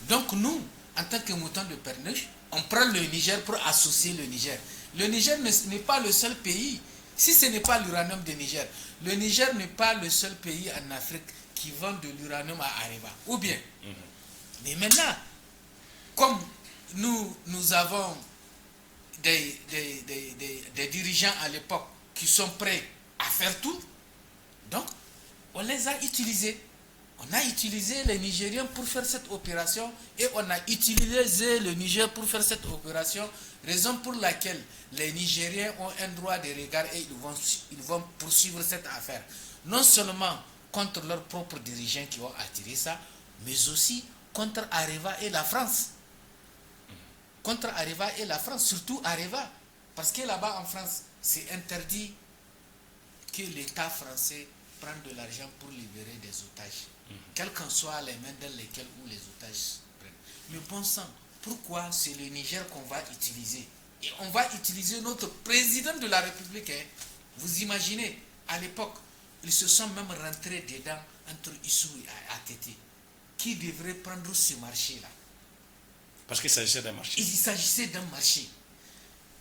Donc nous, en tant que moutons de Perniche, on prend le Niger pour associer le Niger. Le Niger n'est pas le seul pays. Si ce n'est pas l'uranium de Niger, le Niger n'est pas le seul pays en Afrique qui vend de l'uranium à Areva. Ou bien. Mais maintenant, comme nous avons des dirigeants à l'époque qui sont prêts à faire tout, donc on les a utilisés. On a utilisé les Nigériens pour faire cette opération et on a utilisé le Niger pour faire cette opération, raison pour laquelle les Nigériens ont un droit de regard et ils vont poursuivre cette affaire. Non seulement contre leurs propres dirigeants qui ont attiré ça, mais aussi contre Areva et la France. Contre Areva et la France, surtout Areva. Parce que là-bas en France, c'est interdit que l'État français prenne de l'argent pour libérer des otages. Quelles qu'en soient les mains dans lesquelles où les otages prennent. Mais bon sang, pourquoi c'est le Niger qu'on va utiliser. Et on va utiliser notre président de la République. Hein. Vous imaginez, à l'époque, ils se sont même rentrés dedans entre Issou et ATT. Qui devrait prendre ce marché-là? Parce qu'il s'agissait d'un marché. Il s'agissait d'un marché.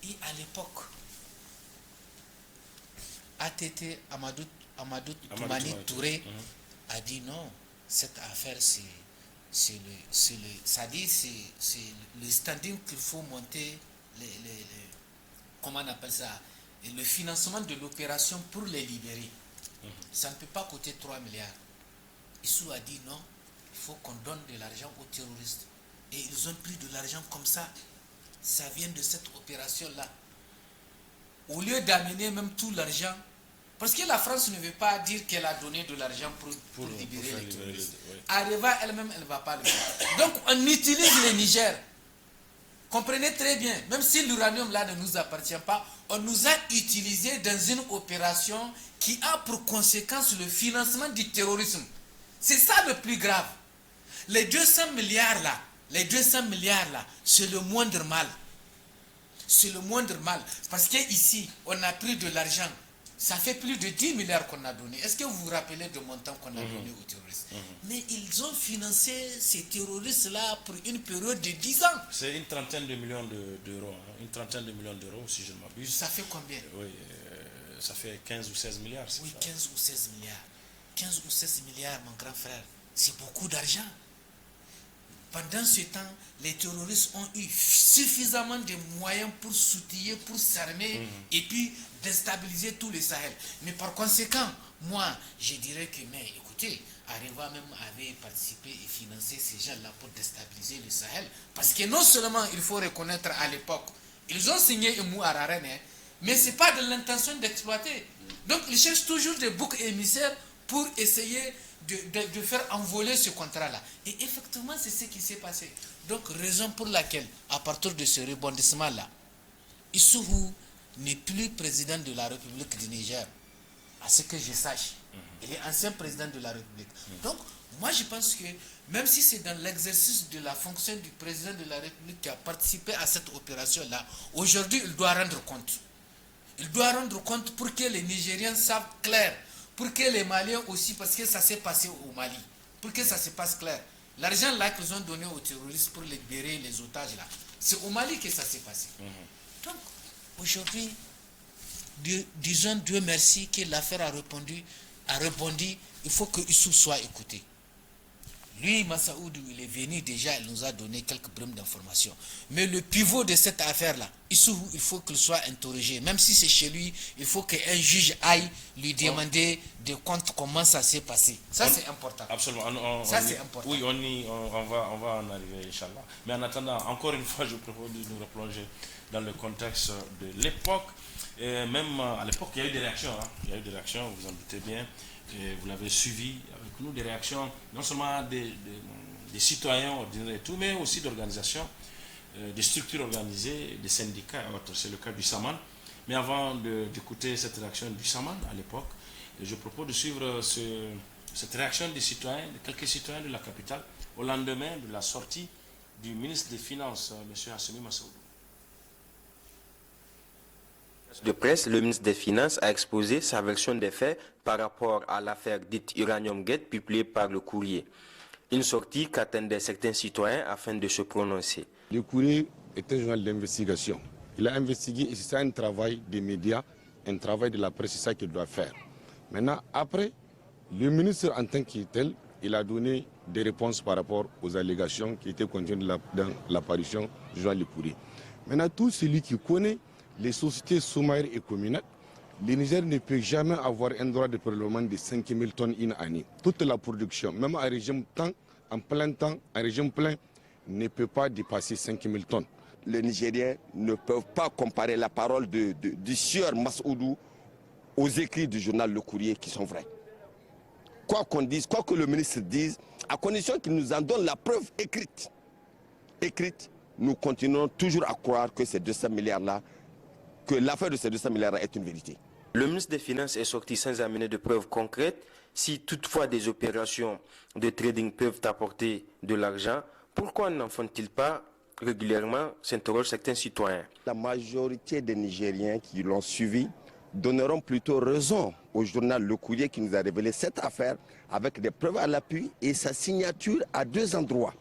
Et à l'époque, ATT, Amadou Toumani Touré, a dit non, cette affaire, c'est le standing qu'il faut monter, comment on appelle ça, le financement de l'opération pour les libérer. Ça ne peut pas coûter 3 milliards. Issou a dit non, il faut qu'on donne de l'argent aux terroristes. Et ils ont pris de l'argent comme ça. Ça vient de cette opération-là. Au lieu d'amener même tout l'argent, parce que la France ne veut pas dire qu'elle a donné de l'argent pour libérer les terroristes. Oui. Areva elle-même, elle ne va pas le faire. Donc on utilise le Niger. Comprenez très bien, même si l'uranium là ne nous appartient pas, on nous a utilisé dans une opération qui a pour conséquence le financement du terrorisme. C'est ça le plus grave. Les 200 milliards là, c'est le moindre mal. C'est le moindre mal. Parce qu'ici, on a pris de l'argent. Ça fait plus de 10 milliards qu'on a donné. Est-ce que vous vous rappelez du montant qu'on a donné aux terroristes? Mais ils ont financé ces terroristes-là pour une période de 10 ans. C'est une trentaine de millions d'euros. Hein. Une trentaine de millions d'euros, si je ne m'abuse. Ça fait combien? Oui, ça fait 15 ou 16 milliards. Oui, 15 ou 16 milliards. 15 ou 16 milliards, mon grand frère. C'est beaucoup d'argent. Pendant ce temps, les terroristes ont eu suffisamment de moyens pour s'outiller, pour s'armer et puis déstabiliser tout le Sahel. Mais par conséquent, moi, je dirais que, mais écoutez, Areva même avait participé et financé ces gens-là pour déstabiliser le Sahel. Parce que non seulement, il faut reconnaître à l'époque, ils ont signé Emou Araren, hein, mais ce n'est pas de l'intention d'exploiter. Donc, ils cherchent toujours des boucs émissaires pour essayer de faire envoler ce contrat-là. Et effectivement, c'est ce qui s'est passé. Donc, raison pour laquelle, à partir de ce rebondissement-là, Issoufou n'est plus président de la République du Niger, à ce que je sache. Il est ancien président de la République. Donc, moi, je pense que, même si c'est dans l'exercice de la fonction du président de la République qui a participé à cette opération-là, aujourd'hui, il doit rendre compte. Il doit rendre compte pour que les Nigériens savent clair, pour que les Maliens aussi, parce que ça s'est passé au Mali, pour que ça se passe clair. L'argent là qu'ils ont donné aux terroristes pour libérer les otages là, c'est au Mali que ça s'est passé. Donc, aujourd'hui, disons Dieu merci que l'affaire a rebondi, il faut que Issou soit écouté. Lui, Massaoudou, il est venu déjà, il nous a donné quelques brèves d'informations. Mais le pivot de cette affaire-là, Issou, il faut qu'il soit interrogé. Même si c'est chez lui, il faut qu'un juge aille lui demander de compte comment ça s'est passé. Ça, c'est important. Absolument. Ça, c'est important. Oui, on va en arriver, Inch'Allah. Mais en attendant, encore une fois, je propose de nous replonger dans le contexte de l'époque. Et même à l'époque, il y a eu des réactions. Hein. Il y a eu des réactions, vous en doutez bien. Et vous l'avez suivi avec nous, des réactions non seulement des citoyens ordinaires et tout, mais aussi d'organisations, des structures organisées, des syndicats et autres. C'est le cas du Saman. Mais avant d'écouter cette réaction du Saman à l'époque, je propose de suivre cette réaction des citoyens, de quelques citoyens de la capitale, au lendemain de la sortie du ministre des Finances, M. Assimi Massaoudou. De presse, le ministre des Finances a exposé sa version des faits par rapport à l'affaire dite Uranium Gate publiée par le Courrier. Une sortie qu'attendaient certains citoyens afin de se prononcer. Le Courrier est un journal d'investigation. Il a investigué et c'est ça un travail des médias, un travail de la presse, c'est ça qu'il doit faire. Maintenant, après, le ministre en tant que tel, il a donné des réponses par rapport aux allégations qui étaient contenues dans l'apparition du journal Le Courrier. Maintenant, tout celui qui connaît les sociétés sommaires et communales, le Niger ne peut jamais avoir un droit de prélèvement de 5 000 tonnes une année. Toute la production, même en régime temps, en plein temps, en régime plein, ne peut pas dépasser 5 000 tonnes. Les Nigériens ne peuvent pas comparer la parole du sieur Massaoudou aux écrits du journal Le Courrier qui sont vrais. Quoi qu'on dise, quoi que le ministre dise, à condition qu'il nous en donne la preuve écrite, nous continuons toujours à croire que ces 200 milliards-là, que l'affaire de ces 200 milliards est une vérité. Le ministre des Finances est sorti sans amener de preuves concrètes. Si toutefois des opérations de trading peuvent apporter de l'argent, pourquoi n'en font-ils pas régulièrement, s'interrogent certains citoyens. La majorité des Nigériens qui l'ont suivi donneront plutôt raison au journal Le Courrier qui nous a révélé cette affaire avec des preuves à l'appui et sa signature à 2 endroits.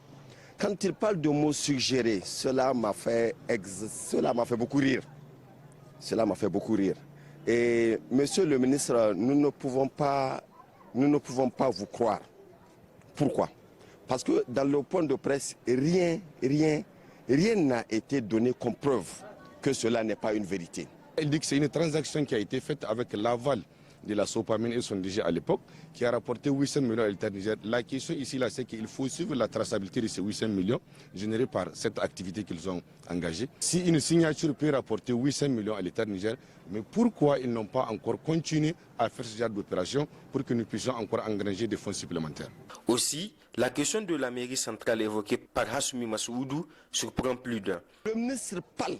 Quand il parle de mots suggérés, cela m'a fait beaucoup rire. Cela m'a fait beaucoup rire. Et monsieur le ministre, nous ne pouvons pas vous croire. Pourquoi? Parce que dans le point de presse, rien n'a été donné comme preuve que cela n'est pas une vérité. Il dit que c'est une transaction qui a été faite avec l'aval de la Sopamine et son DG à l'époque, qui a rapporté 800 millions à l'État Niger. La question ici, là, c'est qu'il faut suivre la traçabilité de ces 800 millions générés par cette activité qu'ils ont engagée. Si une signature peut rapporter 800 millions à l'État Niger, mais pourquoi ils n'ont pas encore continué à faire ce genre d'opération pour que nous puissions encore engranger des fonds supplémentaires? Aussi, la question de la mairie centrale évoquée par Hassoumi Massoudou surprend plus d'un. Le ministre parle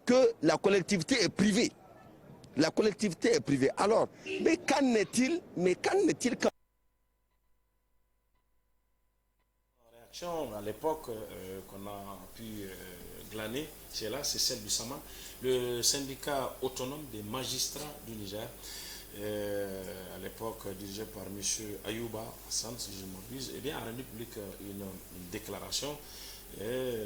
que la collectivité est privée. La collectivité est privée. Alors, mais qu'en est-il quand... La réaction à l'époque qu'on a pu glaner, c'est celle du SAMA, le syndicat autonome des magistrats du Niger, à l'époque dirigé par M. Ayouba Hassan, si je ne m'abuse, a rendu public une déclaration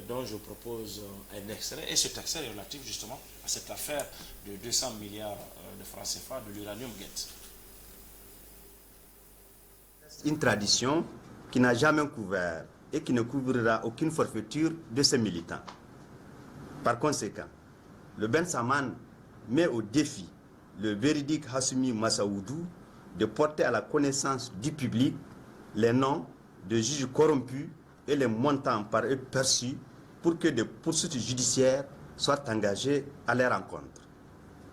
dont je propose un extrait. Et cet extrait est relatif justement à cette affaire de 200 milliards de francs CFA de l'Uranium Gate. Une tradition qui n'a jamais couvert et qui ne couvrira aucune forfaiture de ses militants. Par conséquent, le Ben Saman met au défi le véridique Hassoumi Massaoudou de porter à la connaissance du public les noms de juges corrompus et les montants par eux perçus pour que des poursuites judiciaires soient engagées à leur encontre.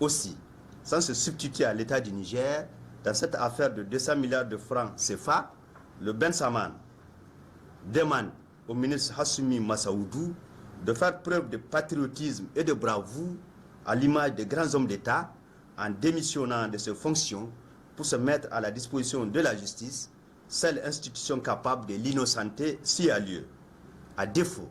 Aussi, sans se substituer à l'État du Niger, dans cette affaire de 200 milliards de francs CFA, le Ben Saman demande au ministre Hassoumi Massaoudou de faire preuve de patriotisme et de bravoure à l'image des grands hommes d'État en démissionnant de ses fonctions pour se mettre à la disposition de la justice, seule institution capable de l'innocenter s'il y a lieu. À défaut,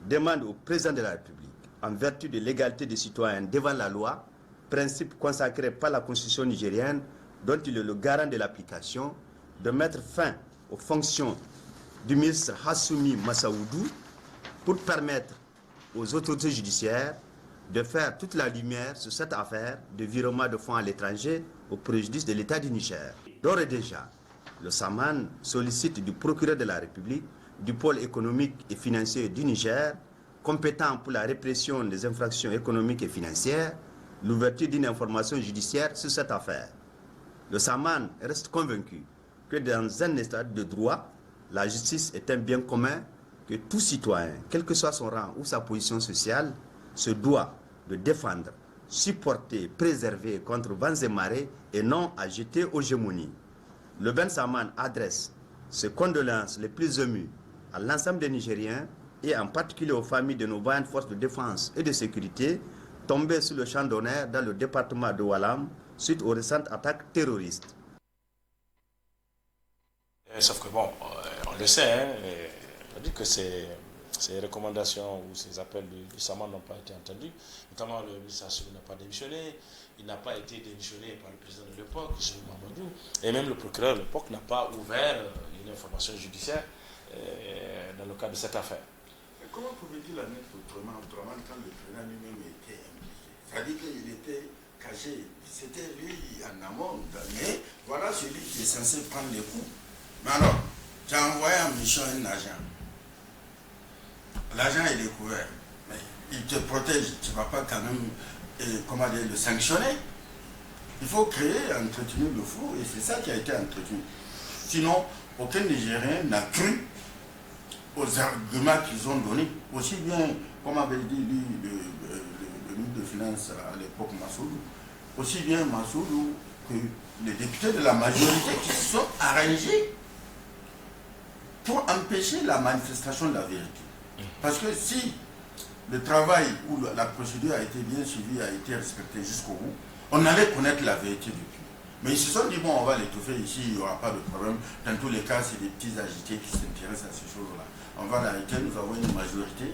demande au président de la République, en vertu de l'égalité des citoyens devant la loi, principe consacré par la Constitution nigérienne, dont il est le garant de l'application, de mettre fin aux fonctions du ministre Hassoumi Massaoudou pour permettre aux autorités judiciaires de faire toute la lumière sur cette affaire de virement de fonds à l'étranger au préjudice de l'État du Niger. D'ores et déjà, le SAMAN sollicite du procureur de la République, du pôle économique et financier du Niger, compétent pour la répression des infractions économiques et financières, l'ouverture d'une information judiciaire sur cette affaire. Le SAMAN reste convaincu que dans un état de droit, la justice est un bien commun que tout citoyen, quel que soit son rang ou sa position sociale, se doit de défendre, supporter, préserver contre vents et marées et non à jeter aux gémonies. Le Ben Saman adresse ses condoléances les plus émues à l'ensemble des Nigériens et en particulier aux familles de nos vaillantes forces de défense et de sécurité tombées sur le champ d'honneur dans le département de Walam suite aux récentes attaques terroristes. Sauf que bon, on le sait, on dit que ces recommandations ou ces appels du SAMAN n'ont pas été entendus. Notamment le ministre Assou n'a pas démissionné, il n'a pas été démissionné par le président de l'époque, M. Mamadou, et même le procureur de l'époque n'a pas ouvert une information judiciaire dans le cadre de cette affaire. Et comment pouvait-il en être autrement quand le président lui-même était impliqué? C'est-à-dire qu'il était caché, c'était lui en amont, mais voilà celui qui est censé prendre les coups. Mais alors, tu as envoyé en mission un agent. L'agent est découvert, mais il te protège, tu ne vas pas quand même le sanctionner. Il faut créer, entretenir le flou, et c'est ça qui a été entretenu. Sinon, aucun Nigérien n'a cru aux arguments qu'ils ont donnés, aussi bien, comme avait dit lui, le ministre des Finances à l'époque, Massoudou, aussi bien Massoudou que les députés de la majorité qui se sont arrangés pour empêcher la manifestation de la vérité. Parce que si le travail ou la procédure a été bien suivie, a été respectée jusqu'au bout, on allait connaître la vérité depuis. Mais ils se sont dit, bon, on va l'étouffer ici, il n'y aura pas de problème. Dans tous les cas, c'est des petits agités qui s'intéressent à ces choses-là. On va l'arrêter, nous avons une majorité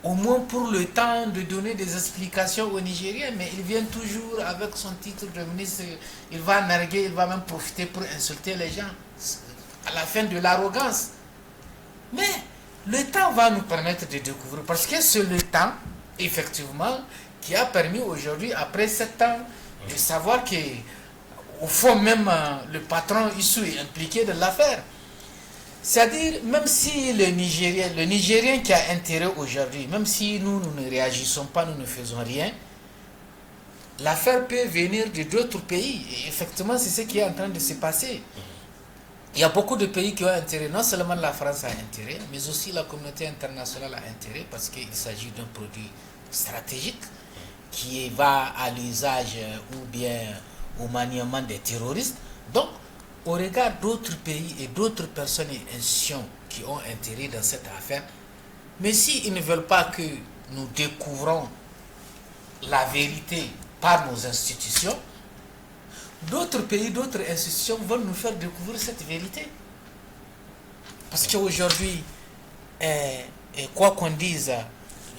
au moins pour le temps de donner des explications aux Nigériens, mais il vient toujours avec son titre de ministre, il va narguer, il va même profiter pour insulter les gens, à la fin de l'arrogance. Mais le temps va nous permettre de découvrir, parce que c'est le temps, effectivement, qui a permis aujourd'hui, après 7 ans, de savoir que, au fond même, le patron Issou est impliqué dans l'affaire. C'est-à-dire, même si le Nigérien qui a intérêt aujourd'hui, même si nous ne réagissons pas, nous ne faisons rien, l'affaire peut venir de d'autres pays. Et effectivement, c'est ce qui est en train de se passer. Il y a beaucoup de pays qui ont intérêt. Non seulement la France a intérêt, mais aussi la communauté internationale a intérêt, parce qu'il s'agit d'un produit stratégique qui va à l'usage ou bien au maniement des terroristes. Donc, au regard d'autres pays et d'autres personnes et institutions qui ont intérêt dans cette affaire, mais s'ils ne veulent pas que nous découvrons la vérité par nos institutions, d'autres pays, d'autres institutions vont nous faire découvrir cette vérité. Parce qu'aujourd'hui, quoi qu'on dise,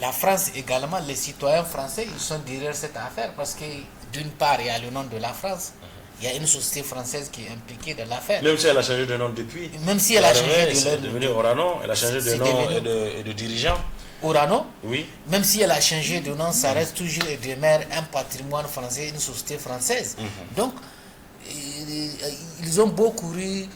la France également, les citoyens français, ils sont derrière cette affaire, parce que d'une part, il y a le nom de la France. Il y a une société française qui est impliquée dans l'affaire. Même si elle a changé de nom depuis. Même si elle a changé de nom. C'est devenu Orano, elle a changé de nom et de dirigeant. Orano, oui. Même si elle a changé de nom, ça reste toujours et demeure un patrimoine français, une société française. Donc, ils ont beau courir,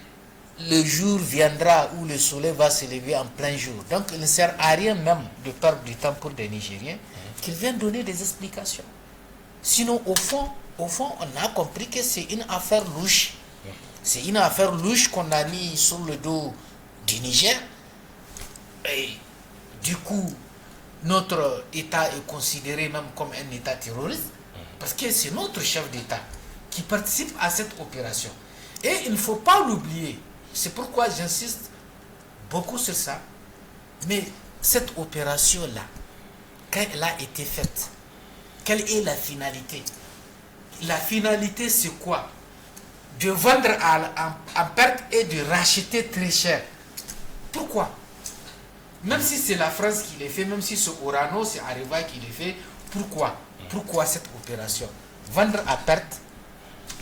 le jour viendra où le soleil va se lever en plein jour. Donc, il ne sert à rien même de perdre du temps pour des Nigériens qu'ils viennent donner des explications. Sinon, au fond, on a compris que c'est une affaire louche. C'est une affaire louche qu'on a mis sur le dos du Niger. Et du coup, notre État est considéré même comme un État terroriste, parce que c'est notre chef d'État qui participe à cette opération. Et il ne faut pas l'oublier. C'est pourquoi j'insiste beaucoup sur ça. Mais cette opération-là, quand elle a été faite, quelle est la finalité? La finalité, c'est quoi? De vendre en perte et de racheter très cher. Pourquoi? Même si c'est la France qui les fait, même si c'est Orano, c'est Areva qui les fait, pourquoi? Pourquoi cette opération? Vendre à perte,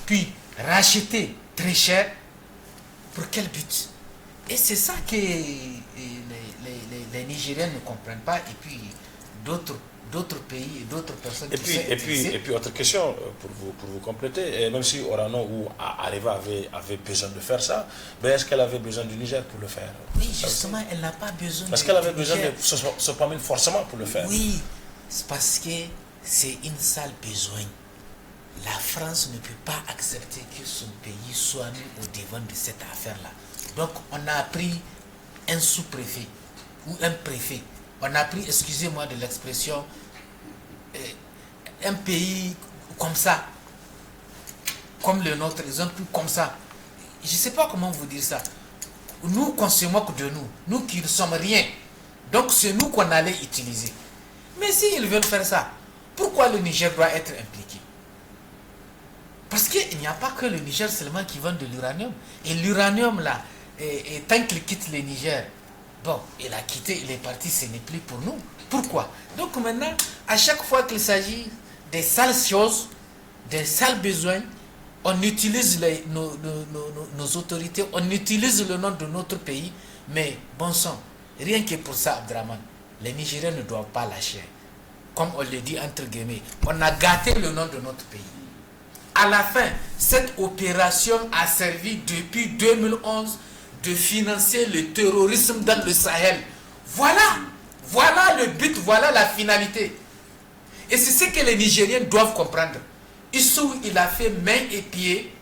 puis racheter très cher, pour quel but? Et c'est ça que les Nigériens ne comprennent pas, et puis d'autres pays et d'autres personnes et puis autre question pour vous compléter, et même si Orano ou Areva avait besoin de faire ça, mais est-ce qu'elle avait besoin du Niger pour le faire? Oui, justement, elle n'a pas besoin. Parce qu'elle avait besoin de se promène forcément pour le faire. Oui, c'est parce que c'est une sale besoin. La France ne peut pas accepter que son pays soit mis au devant de cette affaire-là. Donc, on a pris un sous-préfet ou un préfet. On a pris, excusez-moi de l'expression, un pays comme ça, comme le nôtre, ils ont pris comme ça. Je ne sais pas comment vous dire ça. Nous, qu'on se moque de nous qui ne sommes rien. Donc, c'est nous qu'on allait utiliser. Mais s'ils veulent faire ça, pourquoi le Niger doit être impliqué? Parce qu'il n'y a pas que le Niger seulement qui vend de l'uranium. Et l'uranium, là, et tant qu'il quitte le Niger, bon, il a quitté, il est parti, ce n'est plus pour nous. Pourquoi? Donc maintenant, à chaque fois qu'il s'agit des sales choses, des sales besoins, on utilise nos autorités, on utilise le nom de notre pays, mais bon sang, rien que pour ça, Abdraman, les Nigériens ne doivent pas lâcher. Comme on le dit entre guillemets, on a gâté le nom de notre pays. À la fin, cette opération a servi depuis 2011 de financer le terrorisme dans le Sahel. Voilà le but, voilà la finalité. Et c'est ce que les Nigériens doivent comprendre. Issou, il a fait main et pied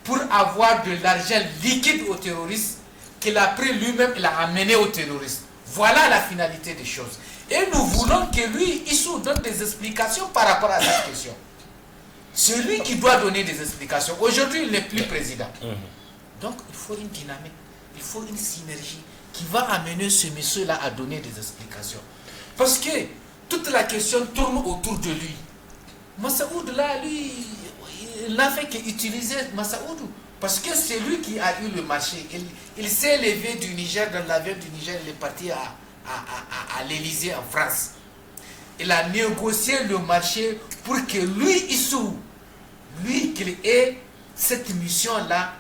pour avoir de l'argent liquide aux terroristes qu'il a pris lui-même et l'a amené aux terroristes. Voilà la finalité des choses. Et nous voulons que lui, Issou, donne des explications par rapport à cette question. C'est lui qui doit donner des explications. Aujourd'hui, il n'est plus président. Donc, il faut une dynamique, il faut une synergie qui va amener ce monsieur-là à donner des explications. Parce que toute la question tourne autour de lui. Massaoud, là, lui, il n'a fait qu'utiliser Massaoud. Parce que c'est lui qui a eu le marché. Il s'est levé du Niger, dans l'avion du Niger, il est parti à l'Élysée en France. il a négocié le marché pour que lui, Issou, lui, qu'il ait cette mission-là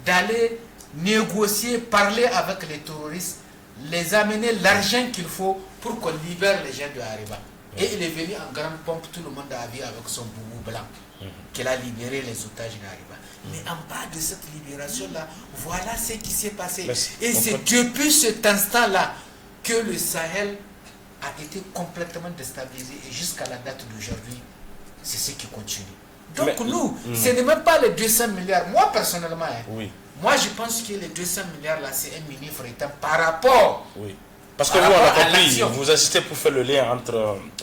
d'aller négocier, parler avec les terroristes, les amener l'argent qu'il faut pour qu'on libère les gens de Areva. Et il est venu en grande pompe, tout le monde a vu avec son boubou blanc, qu'il a libéré les otages d'Areva. Mais en bas de cette libération-là, voilà ce qui s'est passé. Et c'est depuis cet instant-là que le Sahel a été complètement déstabilisé. Et jusqu'à la date d'aujourd'hui, c'est ce qui continue. Donc nous, ce n'est même pas les 200 milliards. Moi, personnellement, moi je pense que les 200 milliards là, c'est un mini fréquent par rapport. Parce que vous, on a compris, vous insistez pour faire le lien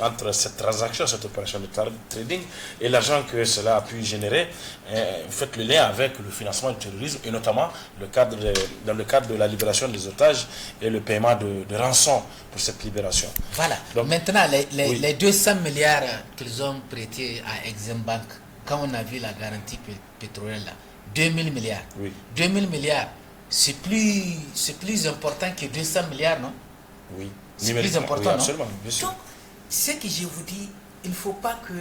entre cette transaction, cette opération de trading et l'argent que cela a pu générer. Vous faites le lien avec le financement du terrorisme et notamment dans le cadre de la libération des otages et le paiement de rançon pour cette libération. Voilà. Donc, maintenant, les 200 milliards qu'ils ont prêtés à Exim Bank, quand on a vu la garantie pétrolière là, 2000 milliards. 2000 milliards, c'est plus important que 200 milliards, non? Oui, c'est plus important, absolument, non? bien sûr. Donc, ce que je vous dis, il ne faut pas que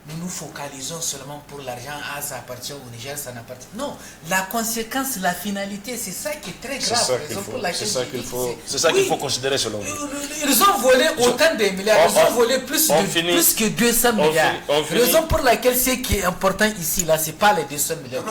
nous nous focalisons seulement pour l'argent, ça appartient au Niger, ça n'appartient. Non, la conséquence, la finalité, c'est ça qui est très grave. C'est ça qu'il faut considérer selon vous. Ils ont volé autant de milliards, ils ont volé plus que 200 milliards. Raison pour laquelle ce qui est important ici, là, ce n'est pas les 200 milliards.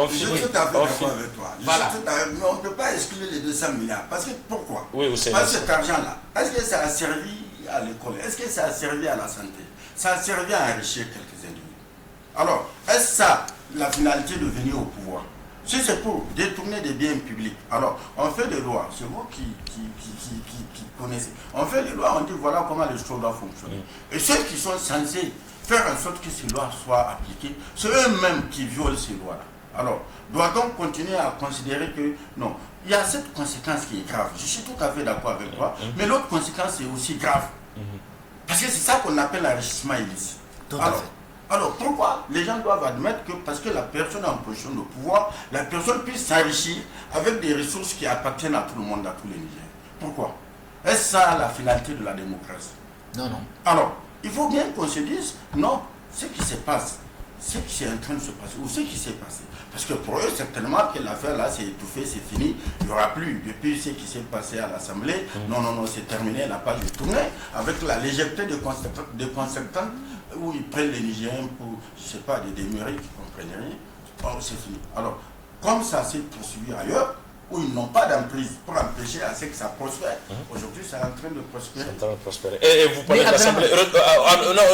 Je suis tout à fait d'accord avec toi. Voilà. Mais on ne peut pas exclure les 200 milliards. Parce que pourquoi? Parce que cet argent-là, est-ce que ça a servi à l'école? Est-ce que ça a servi à la santé? Ça a servi à enrichir quelques individus. Alors, est-ce ça la finalité de venir au pouvoir? Si c'est pour détourner des biens publics, alors on fait des lois, c'est vous qui connaissez. On fait des lois, on dit voilà comment les choses doivent fonctionner. Et ceux qui sont censés faire en sorte que ces lois soient appliquées, c'est eux-mêmes qui violent ces lois-là. Alors, doit-on continuer à considérer que non, il y a cette conséquence qui est grave. Je suis tout à fait d'accord avec toi, mais l'autre conséquence est aussi grave. Parce que c'est ça qu'on appelle l'enrichissement illicite. Alors pourquoi les gens doivent admettre que parce que la personne est en position de pouvoir, la personne puisse s'enrichir avec des ressources qui appartiennent à tout le monde, à tous les Nigériens? Pourquoi? Est-ce ça la finalité de la démocratie? Non, non. Alors, il faut bien qu'on se dise, non, ce qui se passe, ce qui est en train de se passer, ou ce qui s'est passé. Parce que pour eux, certainement que l'affaire là, c'est étouffé, c'est fini, il n'y aura plus. Depuis ce qui s'est passé à l'Assemblée, non, c'est terminé, la page est tournée, avec la légèreté de concertants, où ils prennent les Nigériens pour, je ne sais pas, des démurés qui ne comprennent rien. Or, c'est fini. Alors, comme ça s'est poursuivi ailleurs, où ils n'ont pas d'emprise pour empêcher à ce que ça prospère. Aujourd'hui, c'est en train de prospérer. Et vous parlez de l'Assemblée.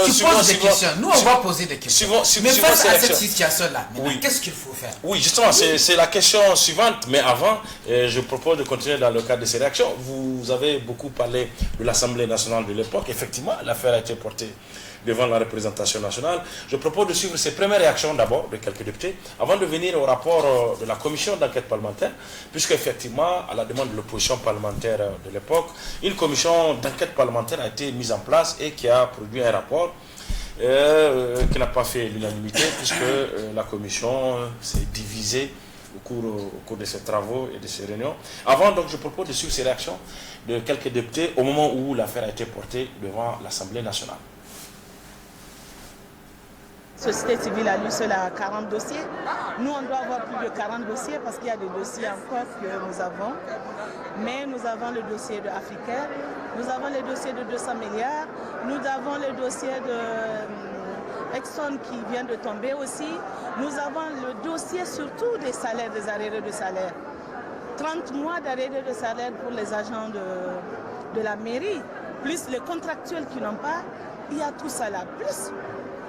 Tu poses des questions. Nous, on va poser des questions. Mais face à cette situation-là, qu'est-ce qu'il faut faire? Oui, justement, c'est la question suivante. Mais avant, je propose de continuer dans le cadre de ces réactions. Vous avez beaucoup parlé de l'Assemblée nationale de l'époque. Effectivement, l'affaire a été portée devant la représentation nationale. Je propose de suivre ces premières réactions d'abord de quelques députés, avant de venir au rapport de la commission d'enquête parlementaire, puisque effectivement, à la demande de l'opposition parlementaire de l'époque, une commission d'enquête parlementaire a été mise en place et qui a produit un rapport qui n'a pas fait l'unanimité, puisque la commission s'est divisée au cours de ses travaux et de ses réunions. Avant, donc, je propose de suivre ces réactions de quelques députés au moment où l'affaire a été portée devant l'Assemblée nationale. La société civile a lu cela à 40 dossiers. Nous, on doit avoir plus de 40 dossiers parce qu'il y a des dossiers encore que nous avons. Mais nous avons le dossier de Africaine, nous avons le dossier de 200 milliards, nous avons le dossier de Exxon qui vient de tomber aussi. Nous avons le dossier surtout des salaires, des arrêts de salaire. 30 mois d'arrêt de salaire pour les agents de la mairie, plus les contractuels qui n'ont pas. Il y a tout ça là. Plus,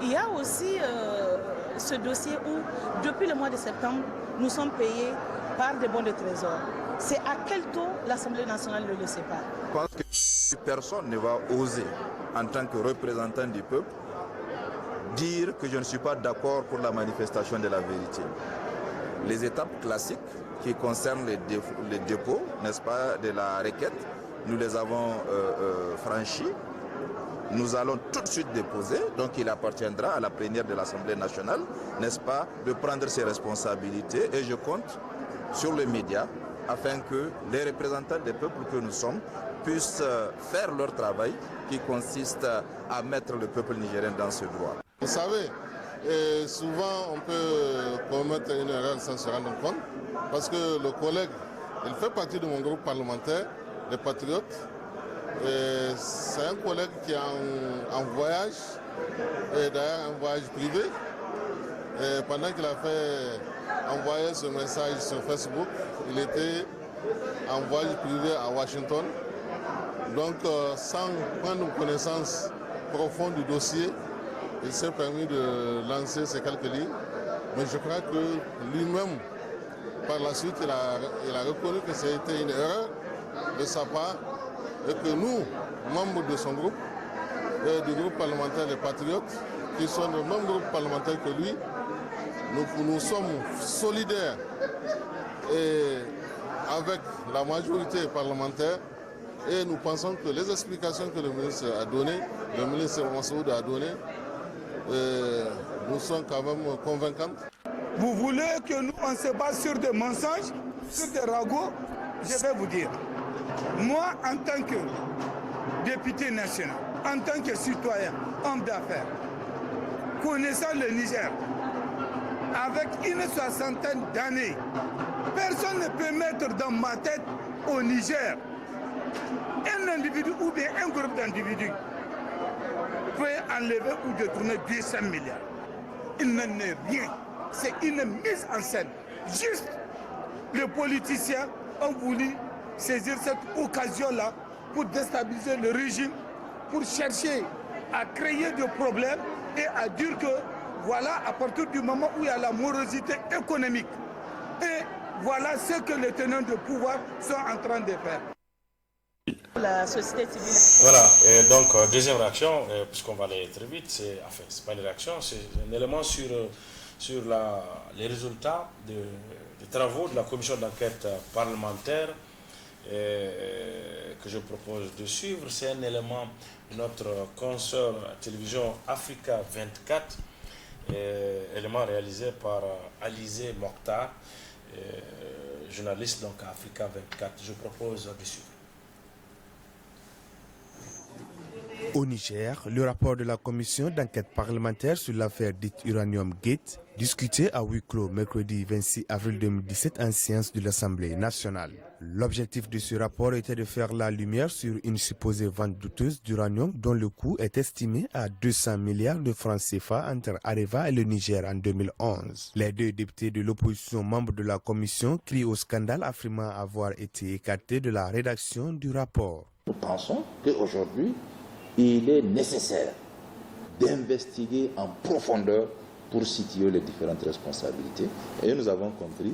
il y a aussi ce dossier où, depuis le mois de septembre, nous sommes payés par des bons de trésor. C'est à quel taux l'Assemblée nationale ne le sait pas? Je pense que personne ne va oser, en tant que représentant du peuple, dire que je ne suis pas d'accord pour la manifestation de la vérité. Les étapes classiques qui concernent les dépôts, n'est-ce pas, de la requête, nous les avons franchis. Nous allons tout de suite déposer, donc il appartiendra à la plénière de l'Assemblée nationale, n'est-ce pas, de prendre ses responsabilités. Et je compte sur les médias afin que les représentants des peuples que nous sommes puissent faire leur travail qui consiste à mettre le peuple nigérien dans ce droit. Vous savez, souvent on peut commettre une erreur sans se rendre compte, parce que le collègue, il fait partie de mon groupe parlementaire, les Patriotes. C'est un collègue qui est en voyage, et d'ailleurs un voyage privé. Et pendant qu'il a fait envoyer ce message sur Facebook, il était en voyage privé à Washington. Donc sans prendre connaissance profonde du dossier, il s'est permis de lancer ces quelques lignes. Mais je crois que lui-même, par la suite, il a reconnu que c'était une erreur de sa part et que nous, membres de son groupe, et du groupe parlementaire des Patriotes, qui sont le même groupe parlementaire que lui, nous sommes solidaires et avec la majorité parlementaire, et nous pensons que les explications que le ministre a données, le ministre Massoud a données, nous sont quand même convaincantes. Vous voulez que nous on se base sur des mensonges, sur des ragots? Je vais vous dire, moi en tant que député national, en tant que citoyen, homme d'affaires, connaissant le Niger, avec une soixantaine d'années, personne ne peut mettre dans ma tête au Niger un individu ou bien un groupe d'individus peut enlever ou détourner 200 milliards. Il n'en est rien. C'est une mise en scène. Juste, les politiciens ont voulu saisir cette occasion-là pour déstabiliser le régime, pour chercher à créer des problèmes et à dire que voilà, à partir du moment où il y a la morosité économique, et voilà ce que les tenants de pouvoir sont en train de faire. La société civile. Voilà, et donc deuxième réaction, puisqu'on va aller très vite, c'est pas une réaction, c'est un élément sur les résultats des travaux de la commission d'enquête parlementaire que je propose de suivre. C'est un élément de notre consoeur télévision Africa 24, élément réalisé par Alizé Mokhtar, journaliste donc à Africa 24. Je propose de suivre. Au Niger, le rapport de la commission d'enquête parlementaire sur l'affaire dite Uranium Gate, discuté à huis clos mercredi 26 avril 2017 en séance de l'Assemblée nationale. L'objectif de ce rapport était de faire la lumière sur une supposée vente douteuse d'uranium dont le coût est estimé à 200 milliards de francs CFA entre Areva et le Niger en 2011. Les deux députés de l'opposition membres de la commission crient au scandale affirmant avoir été écartés de la rédaction du rapport. Nous pensons qu'aujourd'hui, il est nécessaire d'investiguer en profondeur pour situer les différentes responsabilités. Et nous avons compris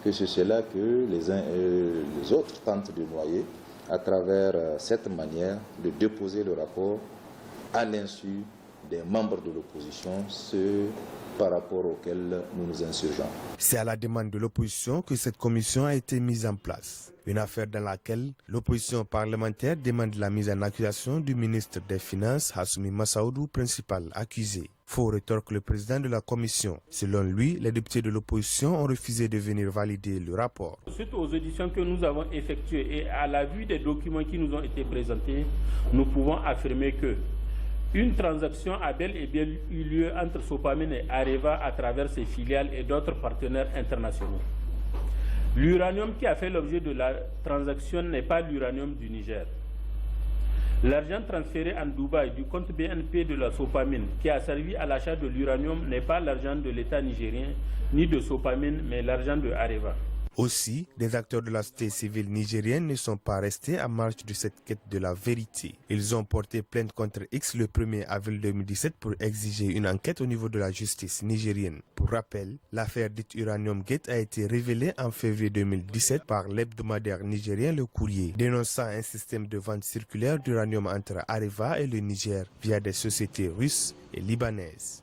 que c'est cela que les uns et les autres tentent de noyer à travers cette manière de déposer le rapport à l'insu des membres de l'opposition, ceux par rapport auxquels nous nous insurgeons. C'est à la demande de l'opposition que cette commission a été mise en place. Une affaire dans laquelle l'opposition parlementaire demande la mise en accusation du ministre des Finances, Hassoumi Massaoudou, principal accusé. Faux rétorque le président de la commission. Selon lui, les députés de l'opposition ont refusé de venir valider le rapport. Suite aux auditions que nous avons effectuées et à la vue des documents qui nous ont été présentés, nous pouvons affirmer que une transaction a bel et bien eu lieu entre Sopamine et Areva à travers ses filiales et d'autres partenaires internationaux. L'uranium qui a fait l'objet de la transaction n'est pas l'uranium du Niger. L'argent transféré en Dubaï du compte BNP de la Sopamine qui a servi à l'achat de l'uranium n'est pas l'argent de l'État nigérien ni de Sopamine mais l'argent de Areva. Aussi, des acteurs de la société civile nigérienne ne sont pas restés en marge de cette quête de la vérité. Ils ont porté plainte contre X le 1er avril 2017 pour exiger une enquête au niveau de la justice nigérienne. Pour rappel, l'affaire dite Uranium Gate a été révélée en février 2017 par l'hebdomadaire nigérien Le Courrier, dénonçant un système de vente circulaire d'uranium entre Areva et le Niger via des sociétés russes et libanaises.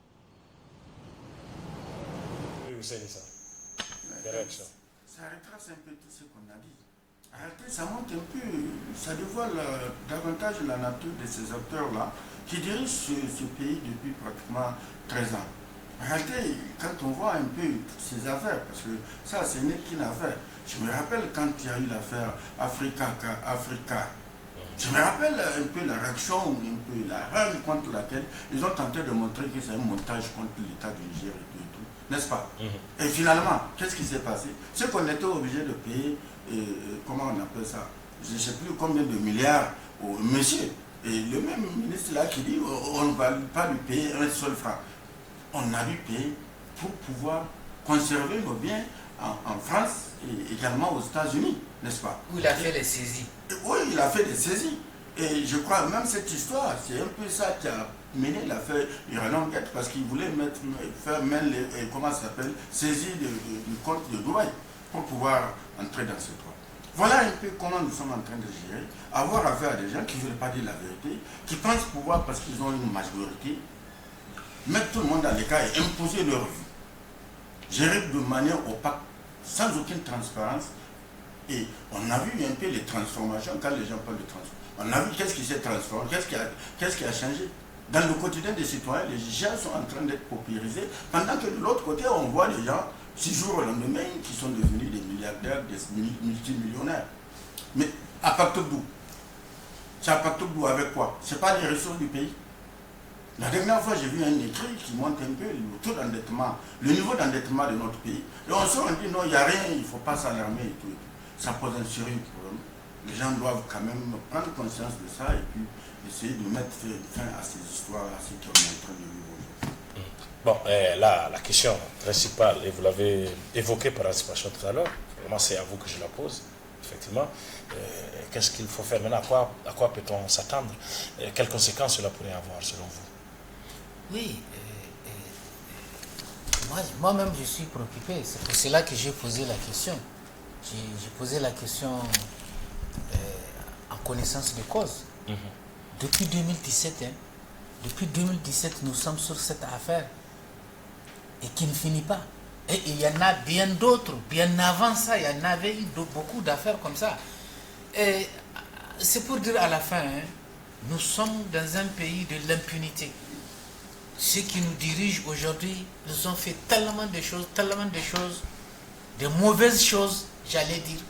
Ça retrace un peu tout ce qu'on a dit. En réalité, ça montre un peu, ça dévoile davantage la nature de ces acteurs-là qui dirigent ce pays depuis pratiquement 13 ans. En réalité, quand on voit un peu toutes ces affaires, parce que ça, ce n'est qu'une affaire. Je me rappelle quand il y a eu l'affaire Africa. Je me rappelle un peu la réaction, un peu la rame contre laquelle ils ont tenté de montrer que c'est un montage contre l'État du Niger et tout, n'est-ce pas? Et finalement, qu'est-ce qui s'est passé? C'est qu'on était obligé de payer, comment on appelle ça? Je ne sais plus combien de milliards au monsieur. Et le même ministre là qui dit on ne va pas lui payer un seul franc. On a dû payer pour pouvoir conserver nos biens en France et également aux États-Unis, n'est-ce pas? Où il a fait les saisies. Oui, il a fait des saisies. Et je crois même cette histoire, c'est un peu ça qui a mené l'affaire Uranium Gate, parce qu'il voulait faire même comment ça s'appelle, saisie du compte de Dubaï pour pouvoir entrer dans ce droit. Voilà un peu comment nous sommes en train de gérer, avoir affaire à des gens qui ne veulent pas dire la vérité, qui pensent pouvoir, parce qu'ils ont une majorité, mettre tout le monde dans l'écart et imposer leur vue. Gérer de manière opaque, sans aucune transparence. Et on a vu un peu les transformations, quand les gens parlent de transformation. On a vu qu'est-ce qui s'est transformé, qu'est-ce qui a changé. Dans le quotidien des citoyens, les gens sont en train d'être paupérisés, pendant que de l'autre côté, on voit les gens, 6 jours au lendemain, qui sont devenus des milliardaires, des multimillionnaires. Mais à partir d'où? C'est à partir d'où? Avec quoi? Ce n'est pas les ressources du pays. La dernière fois, j'ai vu un écrit qui montre un peu le taux d'endettement, le niveau d'endettement de notre pays. Et on se dit non, il n'y a rien, il ne faut pas s'alarmer et tout. Ça pose un sérieux problème. Les gens doivent quand même prendre conscience de ça et puis essayer de mettre fin à ces histoires, à ce qu'on est en train de vivre aujourd'hui. Bon, là, la question principale, et vous l'avez évoquée par anticipation tout à l'heure, vraiment c'est à vous que je la pose, effectivement. Qu'est-ce qu'il faut faire maintenant? À quoi peut-on s'attendre? Quelles conséquences cela pourrait avoir selon vous? Oui, moi-même je suis préoccupé, c'est pour cela que j'ai posé la question. J'ai posé la question en connaissance de cause. Depuis 2017, depuis 2017, nous sommes sur cette affaire et qui ne finit pas. Et il y en a bien d'autres, bien avant ça, il y en avait eu beaucoup d'affaires comme ça. Et c'est pour dire à la fin, nous sommes dans un pays de l'impunité. Ceux qui nous dirigent aujourd'hui, nous ont fait tellement de choses, de mauvaises choses, j'allais dire.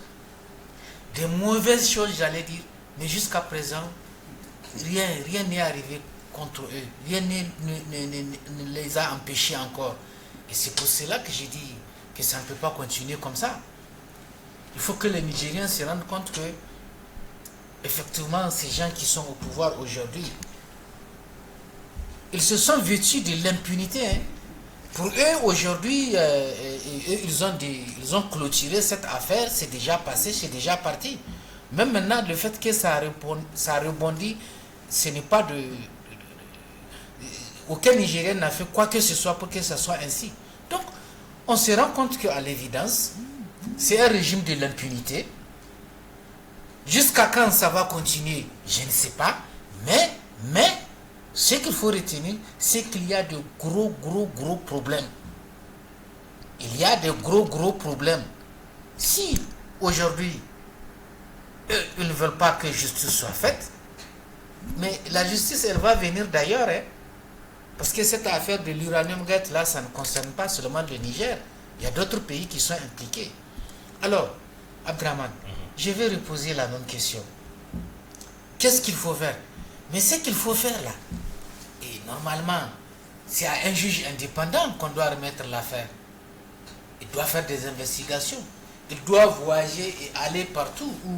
De mauvaises choses, j'allais dire. Mais jusqu'à présent, rien n'est arrivé contre eux. Rien ne les a empêchés encore. Et c'est pour cela que j'ai dit que ça ne peut pas continuer comme ça. Il faut que les Nigériens se rendent compte que, effectivement, ces gens qui sont au pouvoir aujourd'hui, ils se sont vêtus de l'impunité. Pour eux, aujourd'hui, ils ont clôturé cette affaire, c'est déjà passé, c'est déjà parti. Même maintenant, le fait que ça rebondit, ce n'est pas de... Aucun Nigérien n'a fait quoi que ce soit pour que ça soit ainsi. Donc, on se rend compte qu'à l'évidence, c'est un régime de l'impunité. Jusqu'à quand ça va continuer, je ne sais pas. Mais, ce qu'il faut retenir, c'est qu'il y a de gros problèmes. Il y a de gros problèmes. Si, aujourd'hui, ils ne veulent pas que justice soit faite, mais la justice, elle va venir d'ailleurs, parce que cette affaire de l'Uranium Gate, là, ça ne concerne pas seulement le Niger. Il y a d'autres pays qui sont impliqués. Alors, Abdraman, je vais reposer la même question. Qu'est-ce qu'il faut faire? Mais ce qu'il faut faire là, et normalement, c'est à un juge indépendant qu'on doit remettre l'affaire. Il doit faire des investigations. Il doit voyager et aller partout où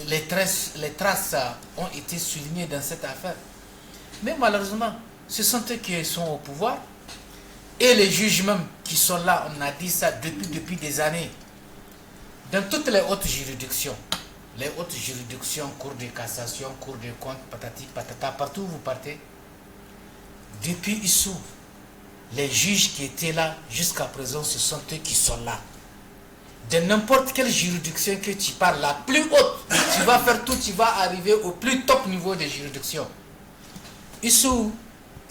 les traces ont été soulignées dans cette affaire. Mais malheureusement, ce sont eux qui sont au pouvoir. Et les juges même qui sont là, on a dit ça depuis des années. Dans toutes les hautes juridictions, Cour de cassation, Cour de compte, patati, patata, partout où vous partez, depuis Issou, les juges qui étaient là jusqu'à présent, ce sont eux qui sont là. De n'importe quelle juridiction que tu parles, la plus haute, tu vas faire tout, tu vas arriver au plus top niveau de juridiction. Issou,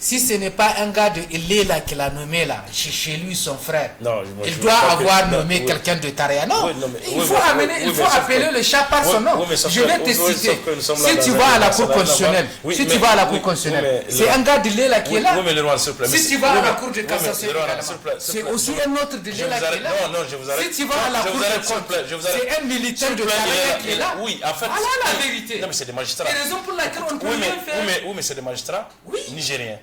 Si ce n'est pas un gars de Ilela qui l'a nommé là, chez lui, son frère, non, il doit avoir nommé quelqu'un de Tareya. Non, il faut appeler le chat par son nom. Je vais te citer. Si tu vas à la Cour constitutionnelle, c'est un gars d'Ilela qui est là. Si tu vas à la Cour de cassation, c'est aussi un autre d'Ilela qui est là. Si tu vas à la Cour de compte, c'est un militaire de Tareya qui est là. Oui, en fait. Voilà la vérité. Non, mais c'est des magistrats. C'est la raison pour laquelle on ne peut rien faire. Oui, mais c'est des magistrats nigériens.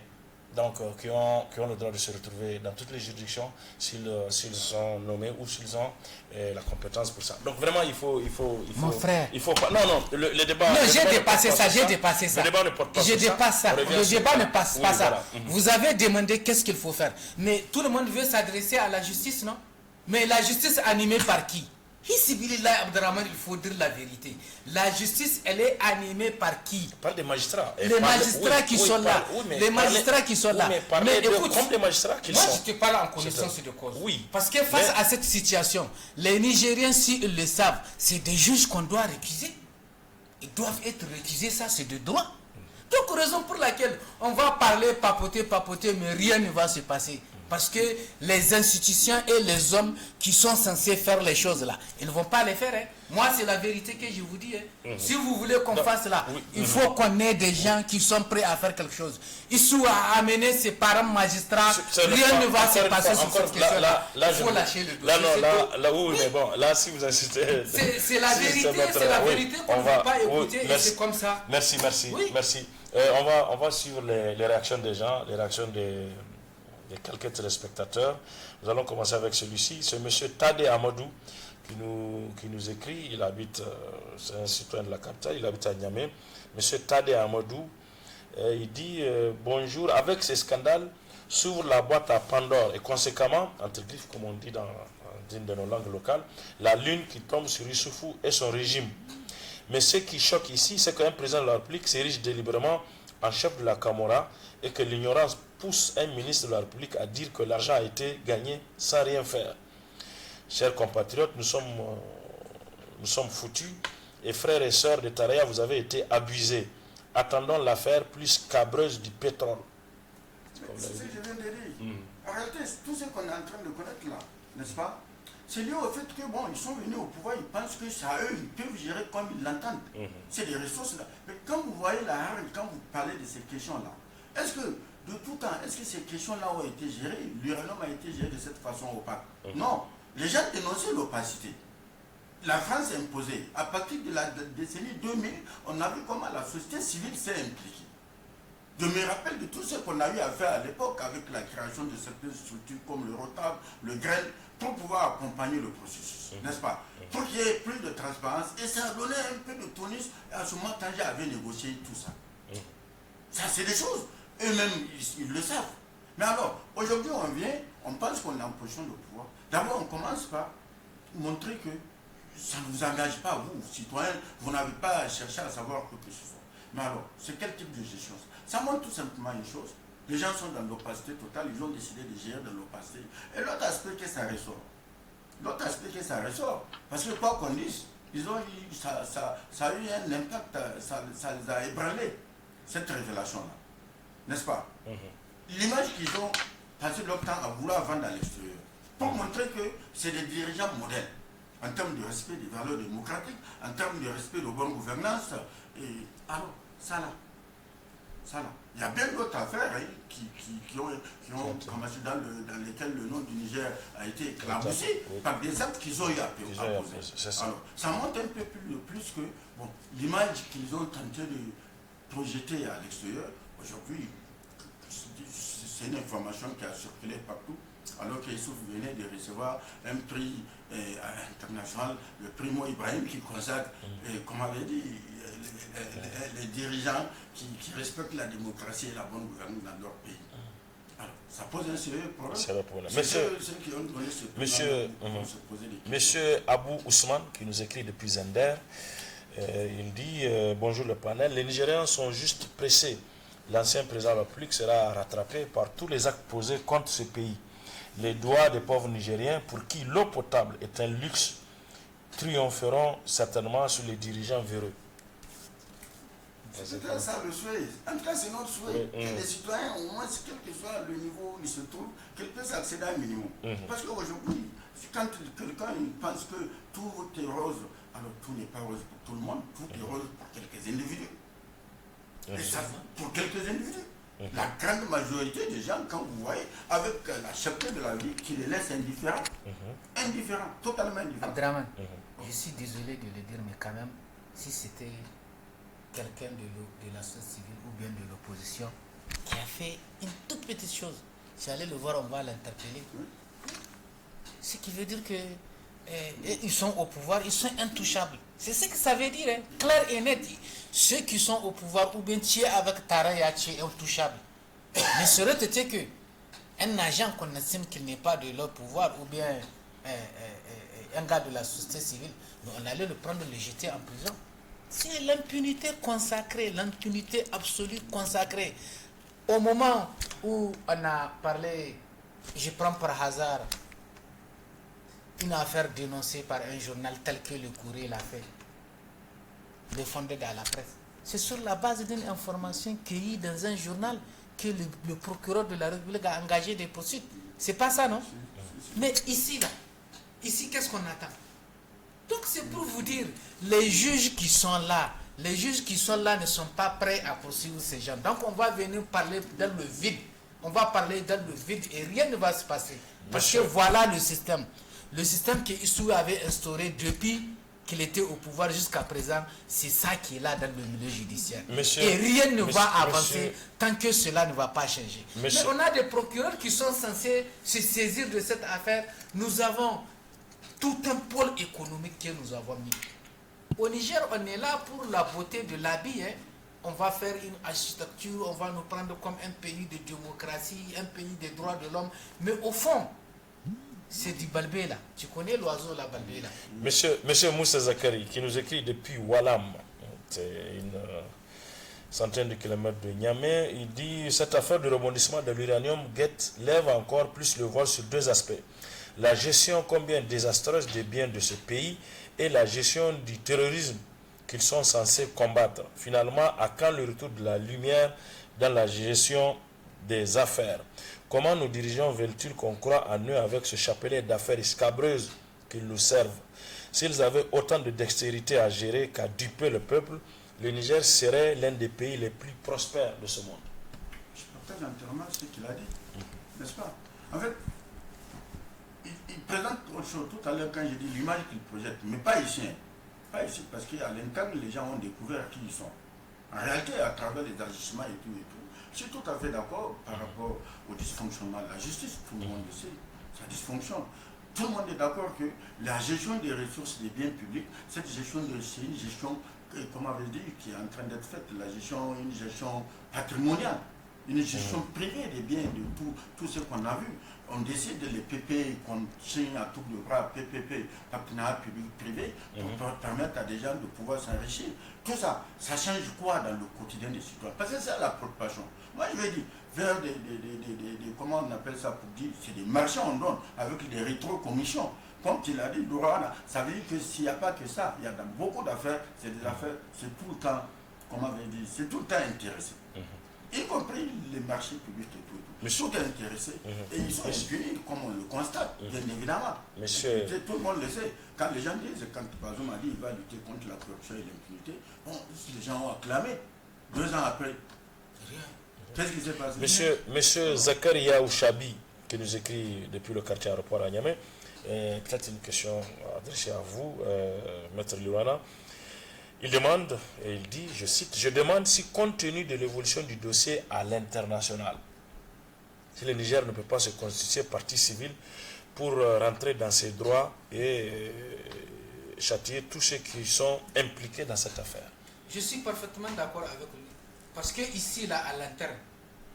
Donc, qui ont le droit de se retrouver dans toutes les juridictions s'ils sont nommés ou s'ils ont la compétence pour ça. Donc, vraiment, il faut mon frère. Il faut pas. Non, le débat. Non, j'ai dépassé ça. Le débat ne porte pas je dépasse ça. Le débat ne passe pas ça. Voilà. Vous avez demandé qu'est-ce qu'il faut faire. Mais tout le monde veut s'adresser à la justice, non? Mais la justice animée par qui? Il faut dire la vérité. La justice, elle est animée par qui? Par des magistrats. Les magistrats qui sont là. Les magistrats qui sont là. Mais écoute, comme des magistrats qui sont. Moi, je te parle en connaissance de cause. Oui. Parce que face à cette situation, les Nigériens, s'ils le savent, c'est des juges qu'on doit récuser. Ils doivent être récusés, ça, c'est de droit. Donc, raison pour laquelle on va parler, papoter, mais rien ne va se passer. Parce que les institutions et les hommes qui sont censés faire les choses là, ils ne vont pas les faire. Hein. Moi, c'est la vérité que je vous dis. Hein. Si vous voulez qu'on fasse là, il faut qu'on ait des gens qui sont prêts à faire quelque chose. Issou a amené ses parents magistrats, rien ne va se passer sur cette question-là. Il faut lâcher le dossier. Mais bon, là, si vous insistez... C'est la vérité, qu'on ne veut pas écouter et c'est comme ça. Merci. On va suivre les réactions des gens, les réactions des quelques téléspectateurs. Nous allons commencer avec celui-ci. C'est M. Tade Amadou qui nous écrit. Il habite, c'est un citoyen de la capitale, il habite à Niamey. M. Tade Amadou, il dit bonjour. Avec ces scandales, s'ouvre la boîte à Pandore et conséquemment, entre griffes, comme on dit dans une de nos langues locales, la lune qui tombe sur Issoufou et son régime. Mais ce qui choque ici, c'est qu'un président de la République s'érige délibérément en chef de la Camorra et que l'ignorance pousse un ministre de la République à dire que l'argent a été gagné sans rien faire. Chers compatriotes, nous sommes foutus et frères et sœurs de Tareya, vous avez été abusés. Attendons l'affaire plus cabreuse du pétrole. C'est ce que je viens de dire. En réalité, tout ce qu'on est en train de connaître là, n'est-ce pas? C'est lié au fait que, bon, ils sont venus au pouvoir, ils pensent que c'est à eux, ils peuvent gérer comme ils l'entendent. C'est des ressources là. Mais quand vous voyez la hargne, quand vous parlez de ces questions-là, est-ce que, de tout temps, est-ce que ces questions-là ont été gérées? L'uranium a été géré de cette façon opaque? Non. Les gens dénonçaient l'opacité. La France a imposé. À partir de la décennie 2000, on a vu comment la société civile s'est impliquée. Je me rappelle de tout ce qu'on a eu à faire à l'époque avec la création de certaines structures comme le ROTAB, le GREL, pour pouvoir accompagner le processus, n'est-ce pas? Pour qu'il y ait plus de transparence. Et ça a donné un peu de tonus. Et à ce moment, Tangier avait négocié tout ça. Ça, c'est des choses. Eux-mêmes, ils le savent. Mais alors, aujourd'hui, on pense qu'on est en position de pouvoir. D'abord, on commence par montrer que ça ne vous engage pas, vous, citoyens, vous n'avez pas à chercher à savoir quoi que ce soit. Mais alors, c'est quel type de gestion? Ça montre tout simplement une chose. Les gens sont dans l'opacité totale, ils ont décidé de gérer dans l'opacité. Et l'autre aspect que ça ressort. Parce que quoi qu'on dise, ça a eu un impact, ça les a ébranlés, cette révélation-là. N'est-ce pas? L'image qu'ils ont passé leur temps à vouloir vendre à l'extérieur, pour montrer que c'est des dirigeants modernes, en termes de respect des valeurs démocratiques, en termes de respect de bonne gouvernance. Et alors, ça là. Il y a bien d'autres affaires qui ont commencé dans lesquelles le nom du Niger a été éclaboussé par des actes qu'ils ont eu à poser. Alors, ça montre un peu plus que l'image qu'ils ont tenté de projeter à l'extérieur. Aujourd'hui, c'est une information qui a circulé partout, alors qu'Issouf venait de recevoir un prix international, le prix Mo Ibrahim, qui consacre, comme on avait dit, les dirigeants qui respectent la démocratie et la bonne gouvernance dans leur pays. Alors, ça pose un sérieux problème. Monsieur Abou Ousmane, qui nous écrit depuis Zender, il dit bonjour le panel, les Nigériens sont juste pressés. L'ancien président de la République sera rattrapé par tous les actes posés contre ce pays. Les doigts des pauvres Nigériens, pour qui l'eau potable est un luxe, triompheront certainement sur les dirigeants véreux. C'est ça le souhait. En tout cas, c'est notre souhait. Que les citoyens, au moins, quel que soit le niveau où ils se trouvent, qu'ils puissent accéder à un minimum. Parce qu'aujourd'hui, quand quelqu'un pense que tout est rose, alors tout n'est pas rose pour tout le monde, tout est rose pour quelques individus. Et ça, pour quelques individus. La grande majorité des gens, quand vous voyez, avec la cherté de la vie, qui les laisse indifférents, totalement indifférents. Abdraman, je suis désolé de le dire, mais quand même, si c'était quelqu'un de la société civile ou bien de l'opposition qui a fait une toute petite chose, si allez le voir, on va l'interpeller. Ce qui veut dire que ils sont au pouvoir, ils sont intouchables. C'est ce que ça veut dire, hein, clair et net. Ceux qui sont au pouvoir, ou bien tu es avec Taraya, tu es intouchable. Mais serait-il que un agent qu'on estime qu'il n'est pas de leur pouvoir, ou bien un gars de la société civile, on allait le prendre, le jeter en prison. C'est l'impunité consacrée, l'impunité absolue consacrée. Au moment où on a parlé, je prends par hasard une affaire dénoncée par un journal tel que le Courrier l'a fait, défendue dans la presse. C'est sur la base d'une information cueillie dans un journal que le procureur de la République a engagé des poursuites. C'est pas ça, non? Mais ici, qu'est-ce qu'on attend? Donc c'est pour vous dire, les juges qui sont là ne sont pas prêts à poursuivre ces gens. Donc on va venir parler dans le vide. On va parler dans le vide et rien ne va se passer. Parce que voilà le système. Le système que Issou avait instauré depuis qu'il était au pouvoir jusqu'à présent, c'est ça qui est là dans le milieu judiciaire. Et rien ne va avancer tant que cela ne va pas changer. Mais on a des procureurs qui sont censés se saisir de cette affaire. Nous avons tout un pôle économique que nous avons mis. Au Niger, on est là pour la beauté de l'habit. On va faire une architecture, on va nous prendre comme un pays de démocratie, un pays des droits de l'homme. Mais au fond, c'est du balbé là. Tu connais l'oiseau la balbé là? Monsieur Moussa Zakari, qui nous écrit depuis Walam, c'est une centaine de kilomètres de Niamey, il dit: cette affaire de rebondissement de l'uranium lève encore plus le voile sur deux aspects. La gestion combien désastreuse des biens de ce pays et la gestion du terrorisme qu'ils sont censés combattre. Finalement, à quand le retour de la lumière dans la gestion des affaires? Comment nos dirigeants veulent-ils qu'on croie en eux avec ce chapelet d'affaires escabreuses qu'ils nous servent? S'ils avaient autant de dextérité à gérer qu'à duper le peuple, le Niger serait l'un des pays les plus prospères de ce monde. Je partage entièrement ce qu'il a dit, n'est-ce pas? En fait, il présente autre chose tout à l'heure quand j'ai dit l'image qu'il projette, mais pas ici. Pas ici, parce qu'à l'interne, les gens ont découvert qui ils sont. En réalité, à travers les agissements et tout, je suis tout à fait d'accord par rapport au dysfonctionnement de la justice. Tout le monde le sait, ça dysfonctionne. Tout le monde est d'accord que la gestion des ressources des biens publics, cette gestion, c'est une gestion, comme on avait dit, qui est en train d'être faite. Une gestion patrimoniale, une gestion privée des biens, de tout ce qu'on a vu. On décide de les PP, qu'on signe à tout le bras, PPP, partenariat public-privé, pour permettre à des gens de pouvoir s'enrichir. Tout ça, ça change quoi dans le quotidien des citoyens? Parce que c'est la préoccupation. Moi, je vais dire, vers des comment on appelle ça pour dire, c'est des marchés on donne, avec des rétro-commissions. Comme tu l'as dit, Dourana, ça veut dire que s'il n'y a pas que ça, il y a beaucoup d'affaires, c'est des affaires, c'est tout le temps, comment on va dire, c'est tout le temps intéressé. Y compris les marchés publics et tout. Tout est intéressé. Et ils sont impunis, comme on le constate, bien évidemment. Tout le monde le sait. Quand les gens disent, quand Bazoum a dit qu'il va lutter contre la corruption et l'impunité, bon, les gens ont acclamé. 2 ans après, rien. Qu'est-ce qui s'est passé? Monsieur Zakaria Ouchabi, qui nous écrit depuis le quartier aéroport à Niamey, peut-être une question adressée à vous, Maître Lurana. Il demande, et il dit, je cite, « Je demande si, compte tenu de l'évolution du dossier à l'international, si le Niger ne peut pas se constituer partie civile pour rentrer dans ses droits et châtier tous ceux qui sont impliqués dans cette affaire. » Je suis parfaitement d'accord avec lui. Parce que ici, là, à l'interne,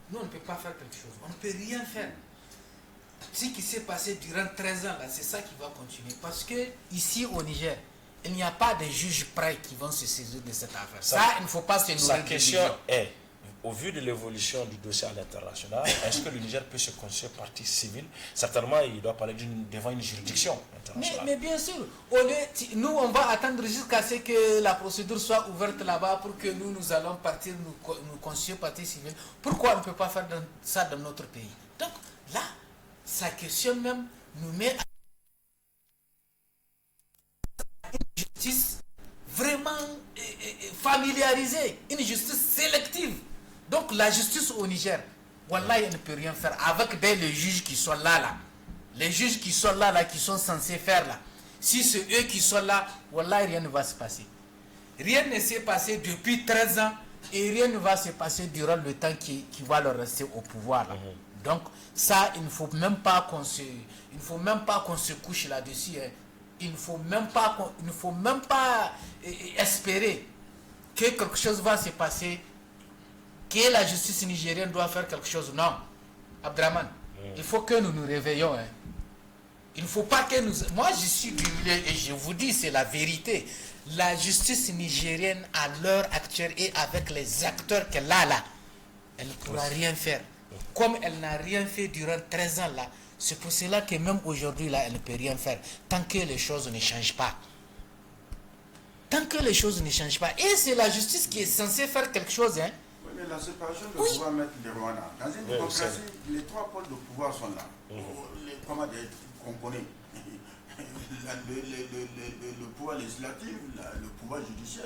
nous, on ne peut pas faire quelque chose. On ne peut rien faire. Ce qui s'est passé durant 13 ans, là, c'est ça qui va continuer. Parce que ici, au Niger, il n'y a pas de juges prêts qui vont se saisir de cette affaire. Ça, il ne faut pas se nourrir. Sa question est, au vu de l'évolution du dossier à l'international, est-ce que le Niger peut se considérer partie civile? Certainement, il doit parler devant une juridiction internationale. Mais bien sûr, nous, on va attendre jusqu'à ce que la procédure soit ouverte là-bas pour que nous allons partir, nous constituer partie civile. Pourquoi on ne peut pas faire ça dans notre pays? Donc là, sa question même nous met à une justice vraiment familiarisée, une justice sélective. Donc la justice au Niger, wallah, elle ne peut rien faire avec les juges qui sont là. Les juges qui sont là, qui sont censés faire là. Si c'est eux qui sont là, wallah, rien ne va se passer. Rien ne s'est passé depuis 13 ans et rien ne va se passer durant le temps qui va leur rester au pouvoir là. Donc ça, il ne faut même pas qu'on se couche là-dessus. Hein. Il ne faut même pas espérer que quelque chose va se passer, que la justice nigérienne doit faire quelque chose. Non, Abdraman, il faut que nous nous réveillons. Hein. Il ne faut pas que nous... Moi, je suis du milieu et je vous dis, c'est la vérité. La justice nigérienne, à l'heure actuelle et avec les acteurs qu'elle a là, elle ne pourra rien faire. Comme elle n'a rien fait durant 13 ans là, c'est pour cela que même aujourd'hui là, elle ne peut rien faire. Tant que les choses ne changent pas. Tant que les choses ne changent pas. Et c'est la justice qui est censée faire quelque chose. Hein. Oui, mais la séparation de pouvoir mettre les Rwanda. Dans une démocratie, les trois pôles de pouvoir sont là. Comment dire, qu'on connaît. Le pouvoir législatif, le pouvoir judiciaire.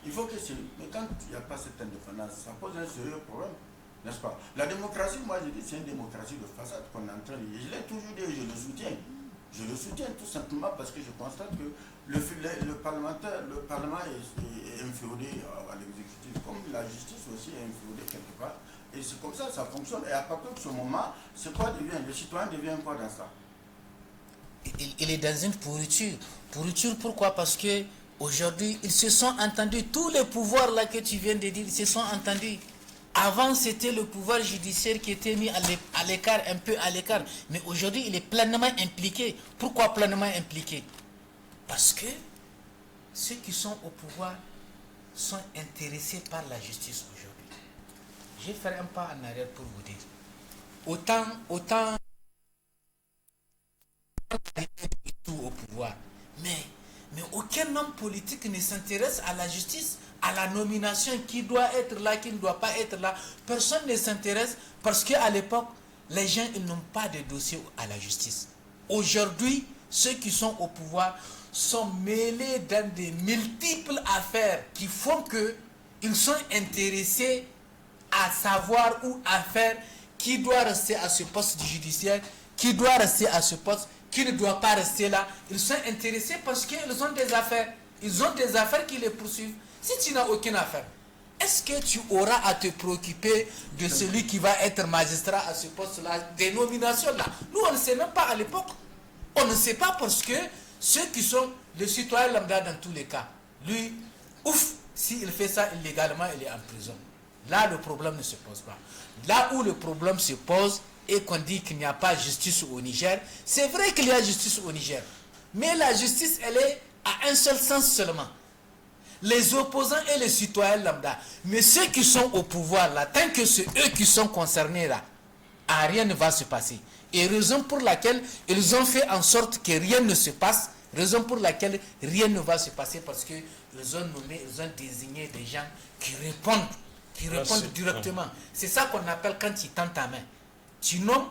Il faut que c'est... Mais quand il n'y a pas cette indépendance, ça pose un sérieux problème. N'est-ce pas? La démocratie, moi je dis, c'est une démocratie de façade qu'on est en train de... Je l'ai toujours dit et je le soutiens. Je le soutiens tout simplement parce que je constate que le Parlement est inféodé à l'exécutif, comme la justice aussi est inféodée quelque part. Et c'est comme ça fonctionne. Et à partir de ce moment, c'est quoi devient? Le citoyen devient quoi dans ça? Il est dans une pourriture. Pourriture pourquoi? Parce que aujourd'hui, ils se sont entendus. Tous les pouvoirs là que tu viens de dire, ils se sont entendus. Avant, c'était le pouvoir judiciaire qui était mis à l'écart, un peu à l'écart. Mais aujourd'hui, il est pleinement impliqué. Pourquoi pleinement impliqué? Parce que ceux qui sont au pouvoir sont intéressés par la justice aujourd'hui. Je vais faire un pas en arrière pour vous dire. Autant au pouvoir. Mais aucun homme politique ne s'intéresse à la justice, à la nomination, qui doit être là, qui ne doit pas être là. Personne ne s'intéresse parce qu'à l'époque, les gens ils n'ont pas de dossier à la justice. Aujourd'hui, ceux qui sont au pouvoir sont mêlés dans des multiples affaires qui font qu'ils sont intéressés à savoir ou à faire qui doit rester à ce poste du judiciaire, qui doit rester à ce poste, qui ne doit pas rester là. Ils sont intéressés parce qu'ils ont des affaires. Ils ont des affaires qui les poursuivent. Si tu n'as aucune affaire, est-ce que tu auras à te préoccuper de celui qui va être magistrat à ce poste-là, des nominations-là? Nous, on ne sait même pas à l'époque. On ne sait pas parce que ceux qui sont les citoyens lambda dans tous les cas, lui, ouf, s'il fait ça illégalement, il est en prison. Là, le problème ne se pose pas. Là où le problème se pose, et qu'on dit qu'il n'y a pas justice au Niger, c'est vrai qu'il y a justice au Niger. Mais la justice, elle est à un seul sens seulement. Les opposants et les citoyens lambda. Mais ceux qui sont au pouvoir là, tant que c'est eux qui sont concernés là, rien ne va se passer. Et raison pour laquelle ils ont fait en sorte que rien ne se passe, raison pour laquelle rien ne va se passer, parce qu'ils ont nommé, ils ont désigné des gens qui répondent directement. C'est ça qu'on appelle quand ils tendent ta main. Tu nommes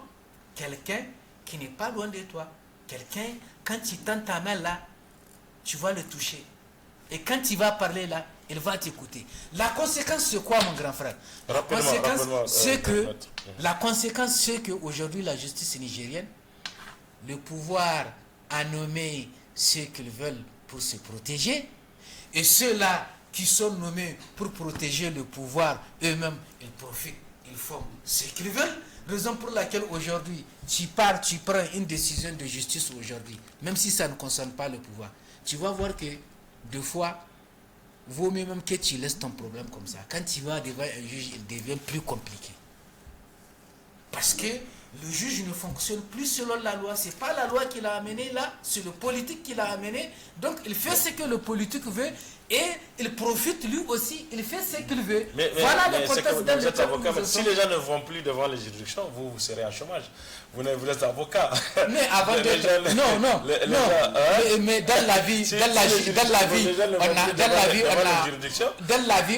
quelqu'un qui n'est pas loin de toi. Quelqu'un, quand tu tends ta main là, tu vas le toucher. Et quand tu vas parler là, il va t'écouter. La conséquence, c'est quoi, mon grand frère? La conséquence, c'est qu'aujourd'hui, la justice nigérienne, le pouvoir a nommé ceux qu'ils veulent pour se protéger. Et ceux-là qui sont nommés pour protéger le pouvoir, eux-mêmes, ils profitent. Ils font ce qu'ils veulent. Raison pour laquelle aujourd'hui, tu pars, tu prends une décision de justice aujourd'hui, même si ça ne concerne pas le pouvoir. Tu vas voir que, deux fois, vaut mieux même que tu laisses ton problème comme ça. Quand tu vas devant un juge, il devient plus compliqué. Parce que le juge ne fonctionne plus selon la loi. Ce n'est pas la loi qui l'a amené là, c'est le politique qui l'a amené. Donc il fait ce que le politique veut Et il profite lui aussi, il fait ce qu'il veut. Voilà le contexte dans vous êtes avocat, mais si sommes. les gens ne vont plus devant les juridictions, vous serez en chômage. Vous êtes avocat. Mais avant de... Non. Mais dans la vie,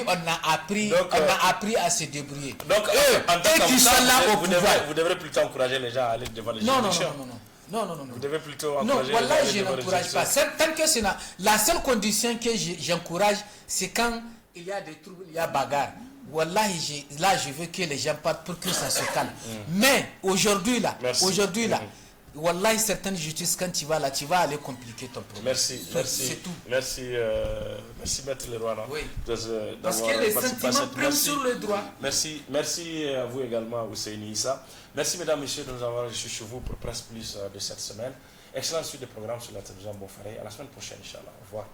on a appris à se débrouiller. Donc, en tant qu'avocat, vous devrez plutôt encourager les gens à aller devant les juridictions. Non. Vous devez plutôt encourager. Non, voilà, je n'encourage pas. Tant que c'est la seule condition que j'encourage, c'est quand il y a des troubles, il y a bagarre. Wallahi, là, je veux que les gens partent pour que ça se calme. Mais aujourd'hui, là, wallahi, certaines justices, quand tu vas là, tu vas aller compliquer ton problème. Merci. C'est tout. Merci, Maître Leroy. Oui. Parce que les sentiments prennent sur le droit. Merci à vous également, Ousseini Issa. Merci, mesdames, messieurs, de nous avoir reçus chez vous pour Presse Plus de cette semaine. Excellente suite de programmes sur la télévision Bonfaré. À la semaine prochaine, Inch'Allah. Au revoir.